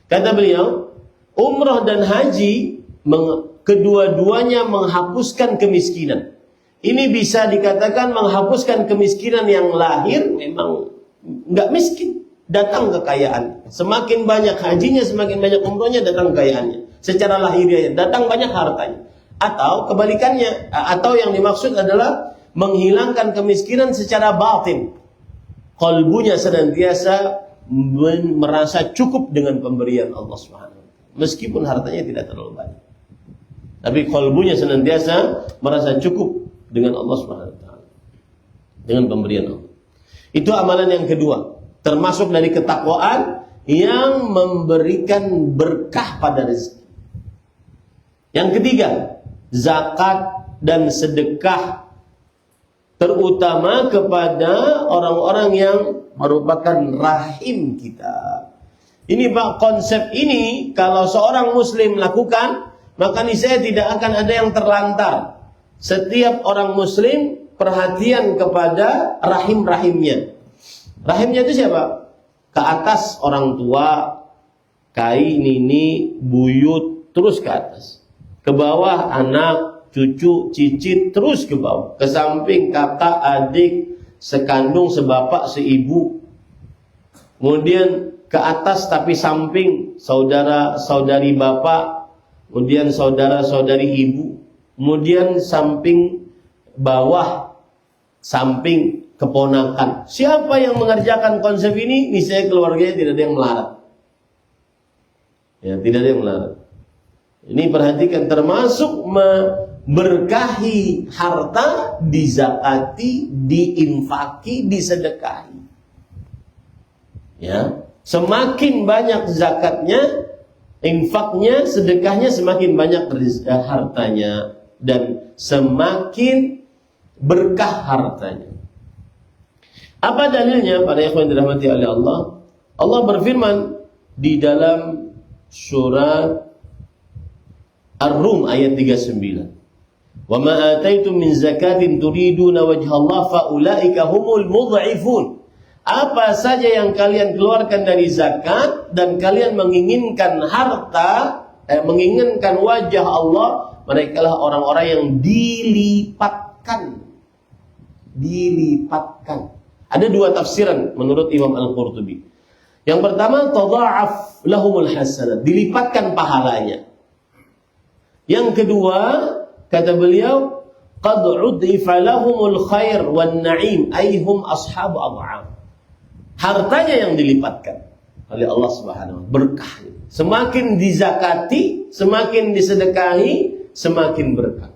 Kata beliau, umrah dan haji kedua-duanya menghapuskan kemiskinan. Ini bisa dikatakan menghapuskan kemiskinan yang lahir, memang enggak miskin, datang kekayaan. Semakin banyak hajinya, semakin banyak umrahnya, datang kekayaannya. Secara lahiriah datang banyak hartanya. Atau kebalikannya, atau yang dimaksud adalah menghilangkan kemiskinan secara batin. Qalbunya senantiasa merasa cukup dengan pemberian Allah Subhanahu wa taala, meskipun hartanya tidak terlalu banyak. Tapi qalbunya senantiasa merasa cukup dengan Allah Subhanahu wa taala, dengan pemberian Allah. Itu amalan yang kedua, termasuk dari ketakwaan yang memberikan berkah pada rezeki. Yang ketiga, zakat dan sedekah, terutama kepada orang-orang yang merupakan rahim kita. Ini Pak, konsep ini kalau seorang muslim lakukan, maka niscaya tidak akan ada yang terlantar. Setiap orang muslim perhatian kepada rahim-rahimnya. Rahimnya itu siapa? Ke atas orang tua, kai, nini, buyut, terus ke atas. Ke bawah anak, cucu, cicit, terus ke bawah. Ke samping kakak, adik, sekandung, sebapak, seibu. Kemudian ke atas tapi samping saudara-saudari bapak, kemudian saudara-saudari ibu. Kemudian samping bawah, samping keponakan. Siapa yang mengerjakan konsep ini, niscaya keluarganya tidak ada yang melarat. Ya, tidak ada yang melarat. Ini perhatikan, termasuk memberkahi harta, dizakati, diinfaki, disedekahi. Ya, semakin banyak zakatnya, infaknya, sedekahnya semakin banyak hartanya dan semakin berkah hartanya. Apa dalilnya para ikhwan dirahmati oleh Allah? Allah berfirman di dalam surat Ar-Rum ayat 39. Wa ma ataitum min zakatin turiduna wajhallah faulaika humul mudha'ifun. Apa saja yang kalian keluarkan dari zakat dan kalian menginginkan harta, menginginkan wajah Allah, merekalah orang-orang yang dilipatkan. Dilipatkan. Ada dua tafsiran menurut Imam Al-Qurtubi. Yang pertama, tadha'af lahumul hasanat, dilipatkan pahalanya. Yang kedua, kata beliau, qad udhifa lahumul khair wan na'im, aihum ashabu adham. Hartanya yang dilipatkan oleh Allah Subhanahu wa taala, berkah. Semakin dizakati, semakin disedekahi, semakin berkah.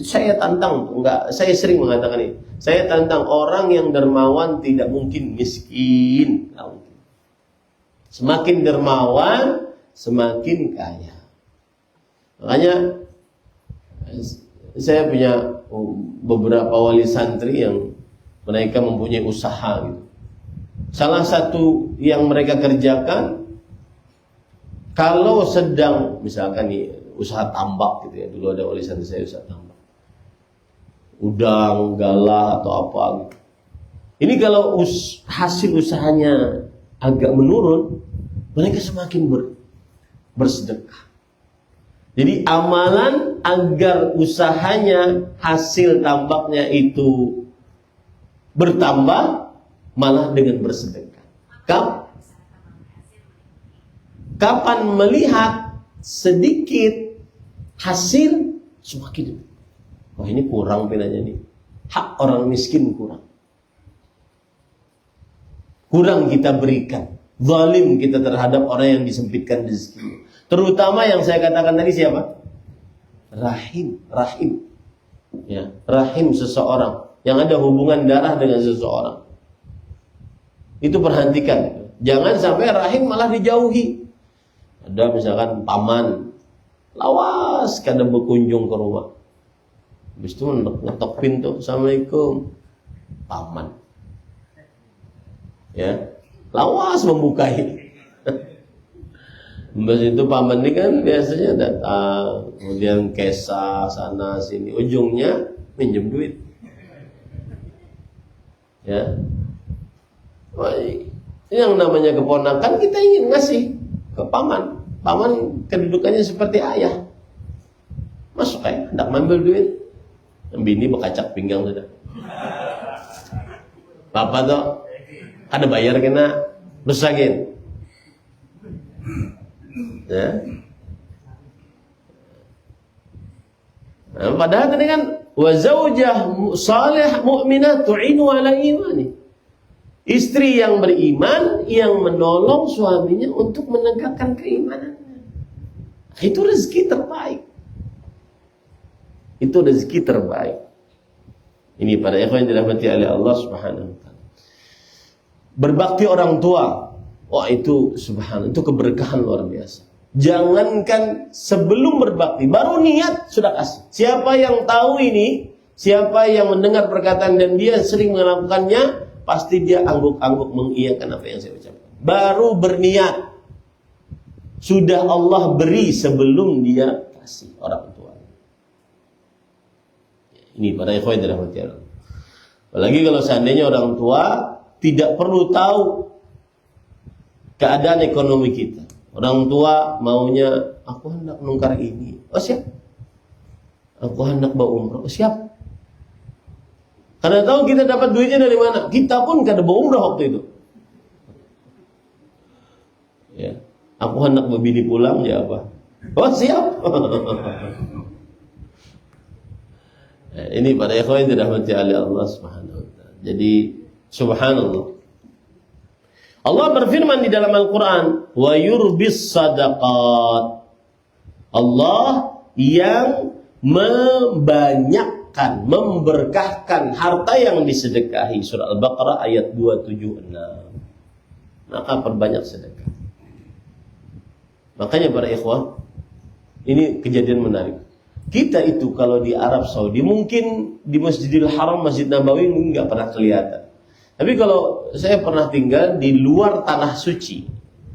Saya tantang, saya sering mengatakan ini. Saya tantang orang yang dermawan tidak mungkin miskin. Semakin dermawan, semakin kaya. Makanya saya punya beberapa wali santri yang mereka mempunyai usaha gitu. Salah satu yang mereka kerjakan, kalau sedang misalkan nih usaha tambak gitu ya, dulu ada wali santri saya usaha tambak, udang, galah atau apa gitu. Ini kalau hasil usahanya agak menurun, mereka semakin bersedekah. Jadi amalan agar usahanya, hasil tambaknya itu bertambah, malah dengan bersedekah. Kapan melihat sedikit hasil, semakin, wah ini kurang pinanya nih. Hak orang miskin kurang. Kurang kita berikan. Zalim kita terhadap orang yang disempitkan rezekinya. Terutama yang saya katakan tadi siapa? Rahim. Ya, rahim seseorang yang ada hubungan darah dengan seseorang. Itu perhatikan. Jangan sampai rahim malah dijauhi. Ada misalkan paman, lawas kadang berkunjung ke rumah. Habis itu ngetok pintu, Assalamualaikum. Paman. Ya, lawas membukai. Habis itu paman ini kan biasanya datang, kemudian kesah sana sini, ujungnya minjem duit. Ya, wah, ini yang namanya keponakan kita ingin ngasih ke paman. Paman kedudukannya seperti ayah. Masuk kayak hendak ngambil duit, bini berkacak pinggang sudah. Bapak tuh ada bayar kena rusakin. Ya. Nah, padahal tadi kan wa zaujah salih mu'minah tu'inu ala imani. Istri yang beriman yang menolong suaminya untuk menegakkan keimanannya. Itu rezeki terbaik. Itu rezeki terbaik. Ini para ikhwan yang dirahmati oleh Allah Subhanahu wa taala. Berbakti orang tua, wah itu subhanallah, itu keberkahan luar biasa. Jangankan sebelum berbakti, baru niat sudah kasih. Siapa yang tahu ini, siapa yang mendengar perkataan dan dia sering melakukannya, pasti dia angguk-angguk mengiyakan apa yang saya ucapkan. Baru berniat, sudah Allah beri sebelum dia kasih orang tua. Ini para ikhwan dirahmati Allah. Apalagi kalau seandainya orang tua tidak perlu tahu keadaan ekonomi kita. Orang tua maunya, aku hendak nungkar ini. Oh siap. Aku hendak bawa umrah. Oh siap. Karena tahu kita dapat duitnya dari mana. Kita pun kada bawa umrah waktu itu. Ya. Aku hendak bawa bini pulang, ya apa? Oh siap. Nah, ini pada ikhwan yang dirahmati oleh Allah Subhanahu wa taala. Jadi subhanallah. Allah berfirman di dalam Al-Quran, wa yurbis sadaqat. Allah yang membanyakkan, memberkahkan harta yang disedekahi. Surah Al-Baqarah ayat 276. Maka perbanyak sedekah. Makanya para ikhwah, ini kejadian menarik. Kita itu kalau di Arab Saudi, mungkin di Masjidil Haram, Masjid Nabawi nggak pernah kelihatan. Tapi kalau saya pernah tinggal di luar tanah suci,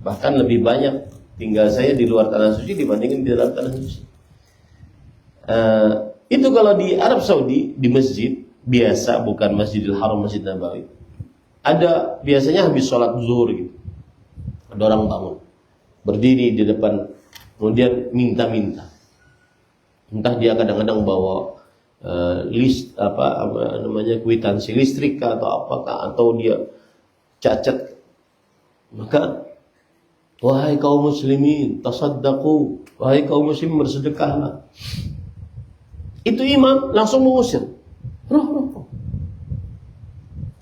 bahkan lebih banyak tinggal saya di luar tanah suci dibandingkan di dalam tanah suci. Itu kalau di Arab Saudi, di masjid biasa, bukan Masjidil Haram, Masjid Nabawi, ada biasanya habis sholat zuhur gitu, ada orang bangun, berdiri di depan, kemudian minta-minta. Entah dia kadang-kadang bawa kwitansi listrik atau apakah, atau dia cacat. Maka, wahai kaum muslimin, tasaddaqu, wahai kaum muslimin, bersedekahlah. Itu imam langsung mengusir. Roh.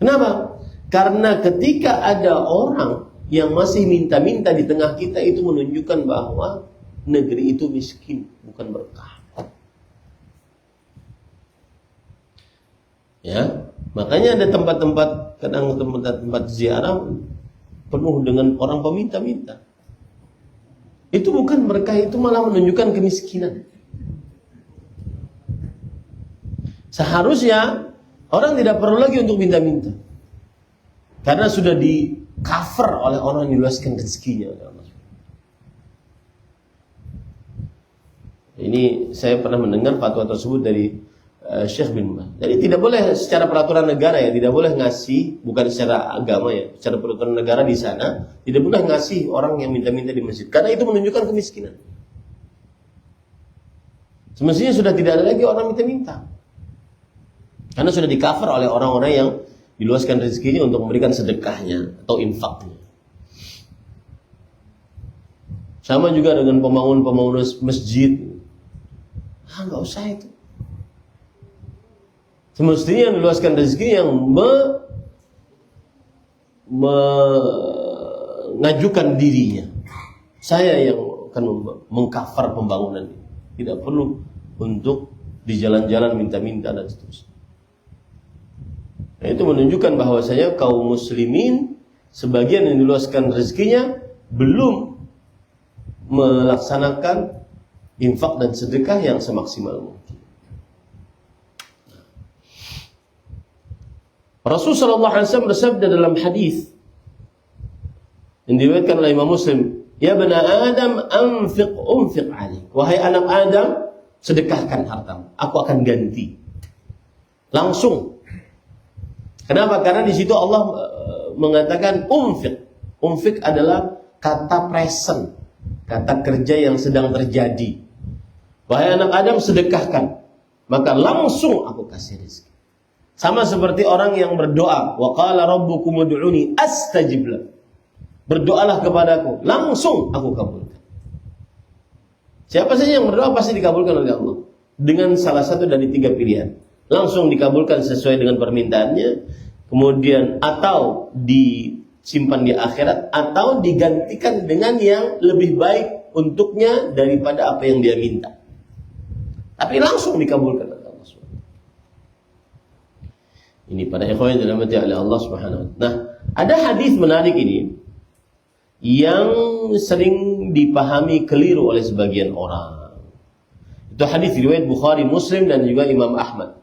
Kenapa? Karena ketika ada orang yang masih minta-minta di tengah kita, itu menunjukkan bahwa negeri itu miskin, bukan berkah. Ya, makanya ada tempat-tempat, kadang tempat-tempat ziarah penuh dengan orang peminta-minta. Itu bukan berkah, itu malah menunjukkan kemiskinan. Seharusnya orang tidak perlu lagi untuk minta-minta, karena sudah di cover oleh orang yang diluaskan rezekinya. Ini saya pernah mendengar fatwa tersebut dari Syekh bin Baz. Jadi tidak boleh secara peraturan negara, ya, tidak boleh ngasih, bukan secara agama ya, secara peraturan negara di sana tidak boleh ngasih orang yang minta-minta di masjid, karena itu menunjukkan kemiskinan. Semestinya sudah tidak ada lagi orang minta-minta, karena sudah di cover oleh orang-orang yang diluaskan rezekinya untuk memberikan sedekahnya atau infaknya. Sama juga dengan pembangunan masjid. Nggak usah itu. Semestinya yang diluaskan rezeki yang mengajukan dirinya. Saya yang akan mengcover pembangunan ini. Tidak perlu untuk di jalan-jalan minta-minta dan seterusnya. Nah, itu menunjukkan bahwasanya kaum muslimin sebagian yang diluaskan rezekinya belum melaksanakan infak dan sedekah yang semaksimal mungkin. Rasul sallallahu alaihi wasallam bersabda dalam hadis yang diriwayatkan oleh Imam Muslim, "Ya bani Adam, unfiq alaik." Wahai anak Adam, sedekahkan hartamu, aku akan ganti. Langsung. Kenapa? Karena di situ Allah mengatakan unfiq. Unfiq adalah kata present, kata kerja yang sedang terjadi. Wahai anak Adam, sedekahkan, maka langsung aku kasih rezeki. Sama seperti orang yang berdoa, wa qala rabbukum ud'uni astajib lakum. Berdoalah kepadaku, langsung aku kabulkan. Siapa saja yang berdoa pasti dikabulkan oleh Allah dengan salah satu dari 3 pilihan. Langsung dikabulkan sesuai dengan permintaannya, kemudian atau disimpan di akhirat, atau digantikan dengan yang lebih baik untuknya daripada apa yang dia minta. Tapi langsung dikabulkan oleh Allah SWT. Ini pada ikhwan yang dirahmati oleh Allah Subhanahu wa taala. Nah, ada hadis menarik ini yang sering dipahami keliru oleh sebagian orang. Itu hadis riwayat Bukhari, Muslim dan juga Imam Ahmad.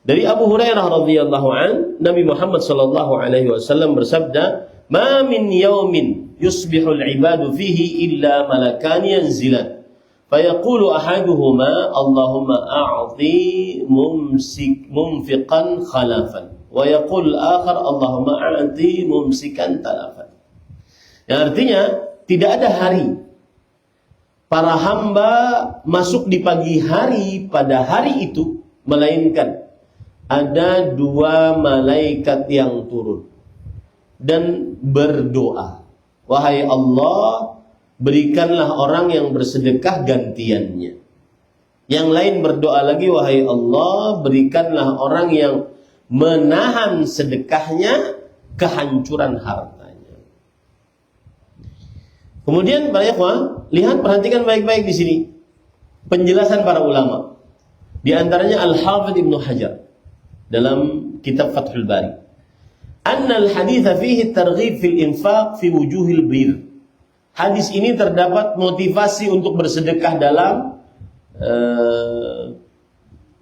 Dari Abu Hurairah radhiyallahu an, Nabi Muhammad sallallahu alaihi wasallam bersabda, "Ma min yawmin yusbihu al-'ibadu fihi illa malakan yanzilan. Fayaqulu ahaduhuma Allahumma a'ti mumfiqan khalafan wa yaqul akhar Allahumma a'ti mumsikan talafan." Yang artinya tidak ada hari para hamba masuk di pagi hari pada hari itu melainkan ada 2 malaikat yang turun dan berdoa, "Wahai Allah, berikanlah orang yang bersedekah gantiannya." Yang lain berdoa lagi, "Wahai Allah, berikanlah orang yang menahan sedekahnya kehancuran hartanya." Kemudian para ikhwan, perhatikan baik-baik di sini penjelasan para ulama. Di antaranya Al-Hafidz Ibnu Hajar dalam kitab Fathul Bari. Anna al-haditha fihi targhib fil infaq fi wujuhil bir. hadis ini terdapat motivasi untuk bersedekah dalam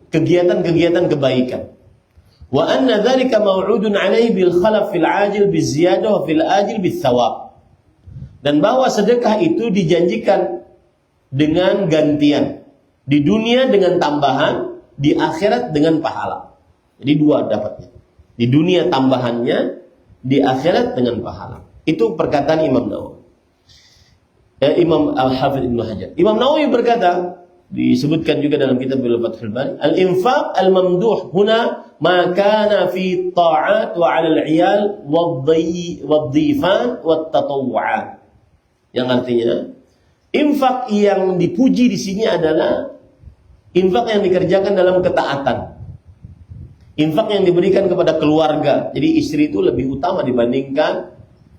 kegiatan-kegiatan kebaikan. Wa anna dzalika maw'udun 'alaihi bil khalaf fil 'ajil biziyadah wa fil ajil bis thawab. Dan bahwa sedekah itu dijanjikan dengan gantian. Di dunia dengan tambahan, di akhirat dengan pahala. Jadi dua dapatnya. Di dunia tambahannya, di akhirat dengan pahala. Itu perkataan Imam Nawawi. Imam Al-Hafidz Ibnu Hajar. Imam Nawawi berkata, disebutkan juga dalam kitab Fathul Bari, al-infaq al-mamduh huna ma kana fi ta'at wa 'ala al-'iyal wad-dhifan wat-tatawwu'at. Yang artinya, infak yang dipuji di sini adalah infak yang dikerjakan dalam ketaatan. Infak yang diberikan kepada keluarga. Jadi istri itu lebih utama dibandingkan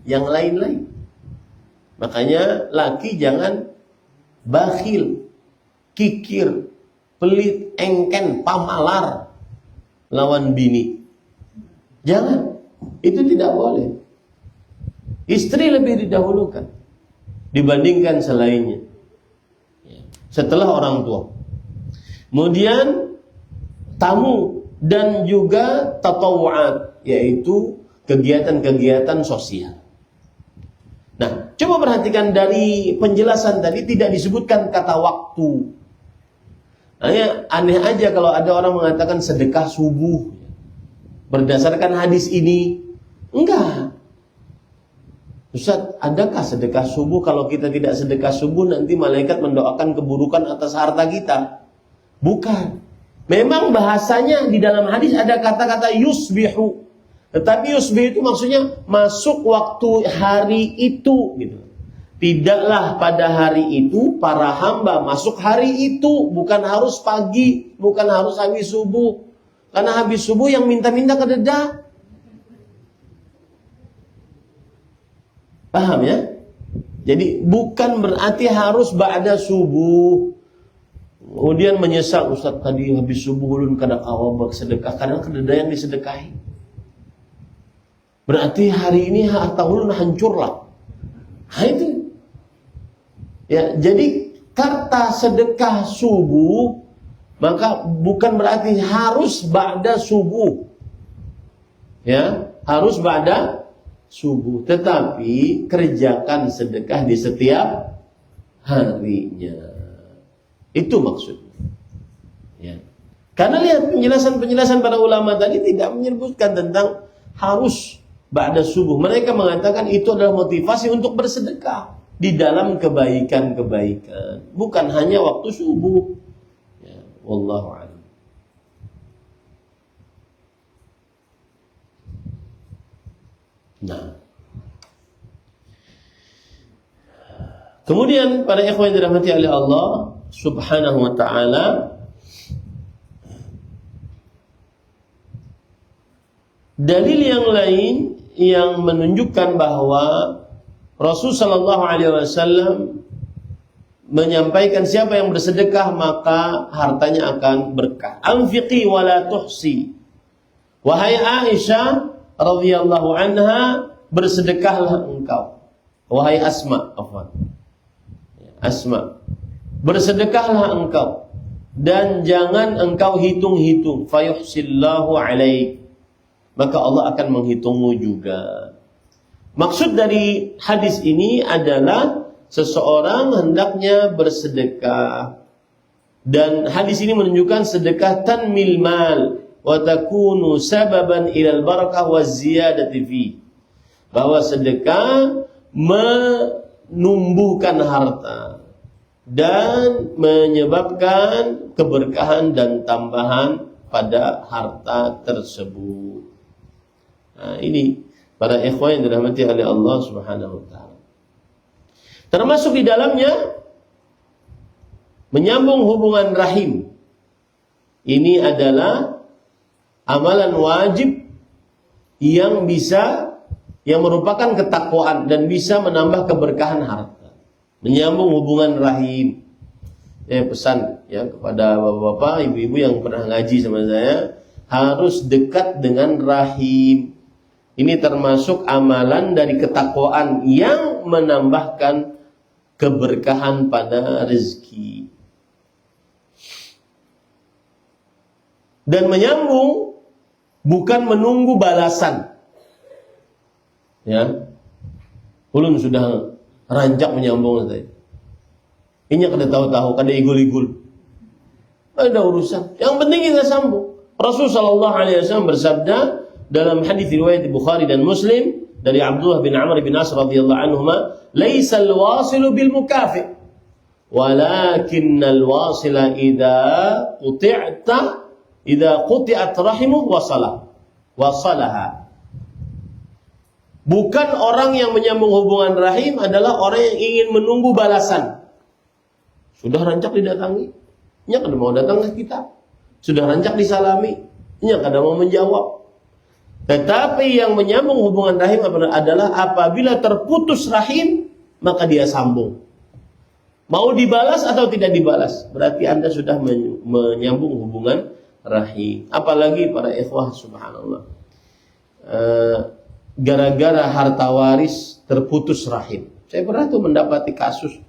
yang lain-lain. Makanya laki jangan bakhil, kikir, pelit, engken, pamalar lawan bini. Jangan. Itu tidak boleh. Istri lebih didahulukan dibandingkan selainnya. Setelah orang tua. Kemudian tamu dan juga tatawu'at, yaitu kegiatan-kegiatan sosial. Nah, coba perhatikan dari penjelasan tadi tidak disebutkan kata waktu. Aneh aja kalau ada orang mengatakan sedekah subuh berdasarkan hadis ini. Enggak. Ustaz, adakah sedekah subuh? Kalau kita tidak sedekah subuh nanti malaikat mendoakan keburukan atas harta kita. Bukan. Memang bahasanya di dalam hadis ada kata-kata yusbihu. Tetapi yusbih itu maksudnya masuk waktu hari itu gitu. Tidaklah pada hari itu para hamba masuk hari itu, bukan harus pagi, bukan harus habis subuh. Karena habis subuh yang minta-minta kededah. Paham ya? Jadi bukan berarti harus ba'da subuh. Kemudian menyesal, Ustaz tadi habis subuh ulun kada awal bersedekah, karena kededah yang disedekahi. Berarti hari ini harta ulun hancurlah. Nah itu. Ya, jadi kata sedekah subuh maka bukan berarti harus ba'da subuh. Ya, harus ba'da subuh, tetapi kerjakan sedekah di setiap harinya. Itu maksudnya. Ya. Karena lihat penjelasan-penjelasan para ulama tadi tidak menyebutkan tentang harus ba'da subuh. Mereka mengatakan itu adalah motivasi untuk bersedekah di dalam kebaikan-kebaikan, bukan hanya waktu subuh. Ya, wallahu a'lam. Nah, kemudian para ikhwan yang dirahmati oleh Allah Subhanahu wa ta'ala, dalil yang lain yang menunjukkan bahwa Rasul sallallahu alaihi wasallam menyampaikan siapa yang bersedekah maka hartanya akan berkah. Anfiqi wa la tuhsi. Wahai Aisyah radhiyallahu anha, bersedekahlah engkau. Wahai Asma, Asma, bersedekahlah engkau dan jangan engkau hitung-hitung. Fayuhsillahu alaik, maka Allah akan menghitungmu juga. Maksud dari hadis ini adalah seseorang hendaknya bersedekah, dan hadis ini menunjukkan sedekah tanmil mal wa takunu sababan ilal barakah wa ziyadati fi, bahwa sedekah menumbuhkan harta dan menyebabkan keberkahan dan tambahan pada harta tersebut. Nah, ini para ikhwan yang dirahmati oleh Allah Subhanahu wa ta'ala. Termasuk di dalamnya menyambung hubungan rahim. Ini adalah amalan wajib yang merupakan ketakwaan dan bisa menambah keberkahan harta. Menyambung hubungan rahim. Pesan ya kepada bapak-bapak, ibu-ibu yang pernah ngaji sama saya, harus dekat dengan rahim. Ini termasuk amalan dari ketakwaan yang menambahkan keberkahan pada rezeki. Dan menyambung bukan menunggu balasan. Ya. Ulun sudah rancak menyambung tadi. Ini kada tahu-tahu, kada igul-igul. Ada urusan. Yang penting kita sambung. Rasul sallallahu alaihi wasallam bersabda dalam hadis riwayat Bukhari dan Muslim dari Abdullah bin Amr bin As radhiyallahu anhuma, "Laisa al-wasilu bil mukafi, walakinnal wasila idza quti'at rahimuhu wasalaha." Bukan orang yang menyambung hubungan rahim adalah orang yang ingin menunggu balasan. Sudah rancak didatangi, nya kada mau datang ke kita. Sudah rancak disalami, nya kada mau menjawab. Tetapi yang menyambung hubungan rahim adalah apabila terputus rahim, maka dia sambung. Mau dibalas atau tidak dibalas, berarti Anda sudah menyambung hubungan rahim. Apalagi para ikhwah, subhanallah, gara-gara harta waris terputus rahim. Saya pernah tuh mendapati kasus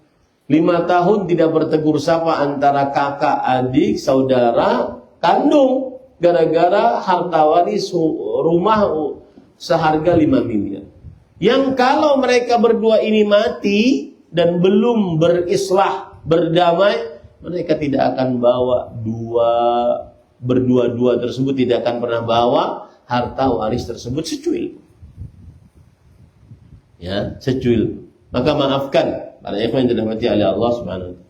5 tahun tidak bertegur sapa antara kakak, adik, saudara, kandung, gara-gara harta waris rumah seharga 5 miliar. Yang kalau mereka berdua ini mati dan belum berislah, berdamai, mereka tidak akan bawa berdua-dua tersebut tidak akan pernah bawa harta waris tersebut secuil. Ya, secuil. Maka maafkan para ikhwan yang dirahmati oleh Allah Subhanahu wa taala.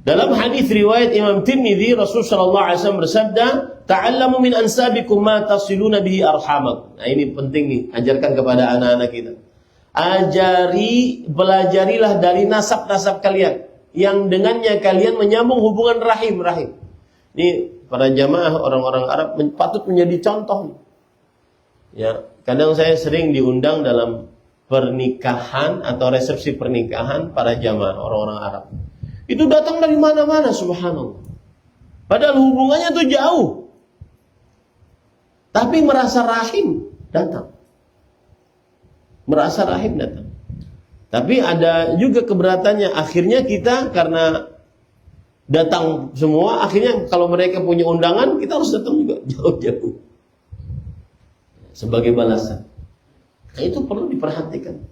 Dalam hadis riwayat Imam Tirmidzi, Rasul sallallahu alaihi wasallam bersabda, "Ta'allamu min ansabikum ma tasiluna bihi arhamakum." Nah, ini penting nih, ajarkan kepada anak-anak kita. Pelajarilah dari nasab-nasab kalian yang dengannya kalian menyambung hubungan rahim-rahim. Ini para jamaah orang-orang Arab patut menjadi contoh. Ya, kadang saya sering diundang dalam pernikahan atau resepsi pernikahan para jamaah orang-orang Arab. Itu datang dari mana-mana, subhanallah. Padahal hubungannya tuh jauh. Tapi merasa rahim datang. Merasa rahim datang. Tapi ada juga keberatannya. Akhirnya kita karena datang semua, akhirnya kalau mereka punya undangan, kita harus datang juga jauh-jauh. Sebagai balasan. Nah, itu perlu diperhatikan.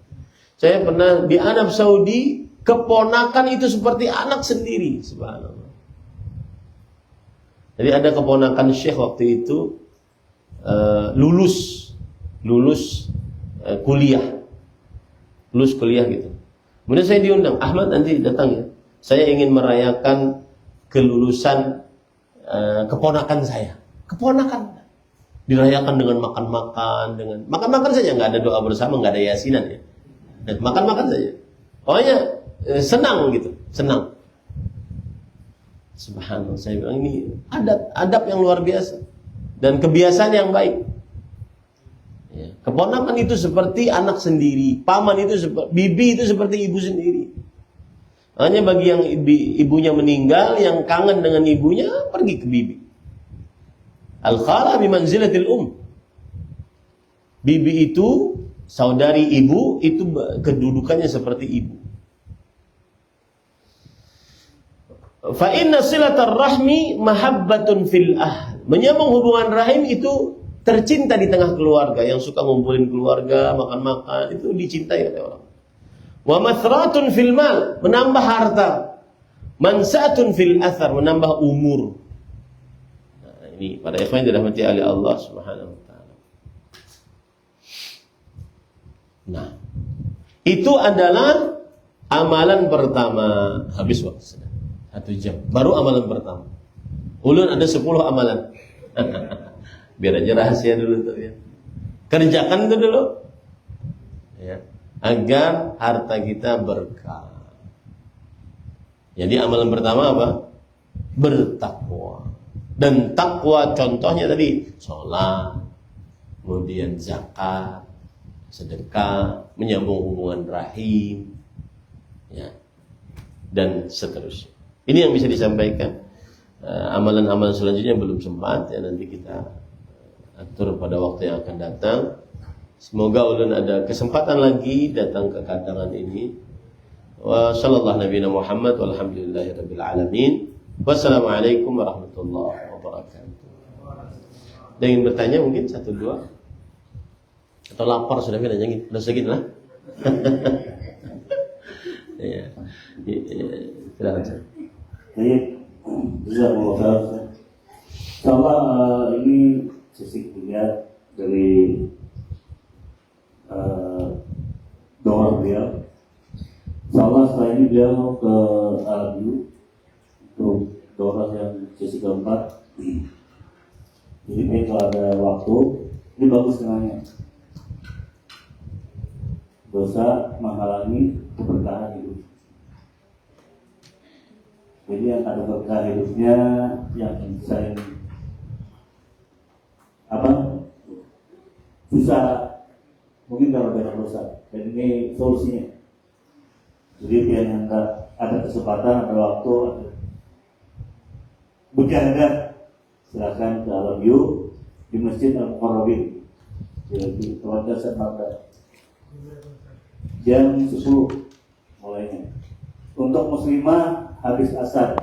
Saya pernah di Arab Saudi, keponakan itu seperti anak sendiri, subhanallah. Jadi ada keponakan Syekh waktu itu lulus kuliah gitu. Kemudian saya diundang, Ahmad nanti datang ya. Saya ingin merayakan kelulusan keponakan saya. Keponakan dirayakan dengan makan-makan saja, nggak ada doa bersama, nggak ada yasinan ya. Makan-makan saja. Pokoknya senang gitu, senang. Subhanallah, saya bilang ini adab yang luar biasa dan kebiasaan yang baik. Ya. Keponakan itu seperti anak sendiri, paman itu seperti bibi itu seperti ibu sendiri. Hanya bagi yang ibunya meninggal, yang kangen dengan ibunya pergi ke bibi. Al-khala bimanzilatil Bibi itu saudari ibu, itu kedudukannya seperti ibu. Fa inna silatar rahmi mahabbatun fil Menyambung hubungan rahim itu tercinta di tengah keluarga. Yang suka ngumpulin keluarga, makan-makan, itu dicintai oleh orang. Wa mathratun fil mal, menambah harta. Mansatun fil athar, menambah umur. Nah, ini pada ikhwan yang dirahmati oleh Allah Subhanahu wa taala. Nah, itu adalah amalan pertama. Habis waktu sudah 1 jam. Baru amalan pertama. Ulun ada 10 amalan. Biar aja rahasia dulu tuh ya. Kerjakan itu dulu. Ya. Agar harta kita berkah. Jadi amalan pertama apa? Bertakwa. Dan takwa contohnya tadi sholat, kemudian zakat, sedekah, menyambung hubungan rahim, ya, dan seterusnya. Ini yang bisa disampaikan. Amalan-amalan selanjutnya belum sempat ya, nanti kita atur pada waktu yang akan datang. Semoga ulun ada kesempatan lagi datang ke kadangan ini Wa sallallahu nabiyana Muhammad walhamdulillahirabbil alamin. Wassalamualaikum warahmatullahi wabarakatuh. Ada yang ingin bertanya mungkin satu dua? Atau lapar sudah nanya udah segini lah. Ya. Silakan. Baik, jazakumullah. Sama ini sesi kuliah dari doa beliau. Sama setelah ini beliau ke Arab untuk doa yang sesi keempat. Jadi ini kalau ada waktu, ini bagus tengahnya. Dosa menghalangi keberkahan hidup. Jadi yang ada berkah hidupnya yang sering susah mungkin kalau banyak dosa. Dan ini solusinya. Jadi biar yang ada kesempatan, ada waktu, ada mujahadah, silakan ke Alam You di Masjid Al-Mukarrabin. Jadi keluarga Sermata jam 10 mulainya. Untuk muslimah habis asar.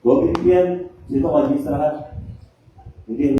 Gue pikir situ wajib istirahat. Jadi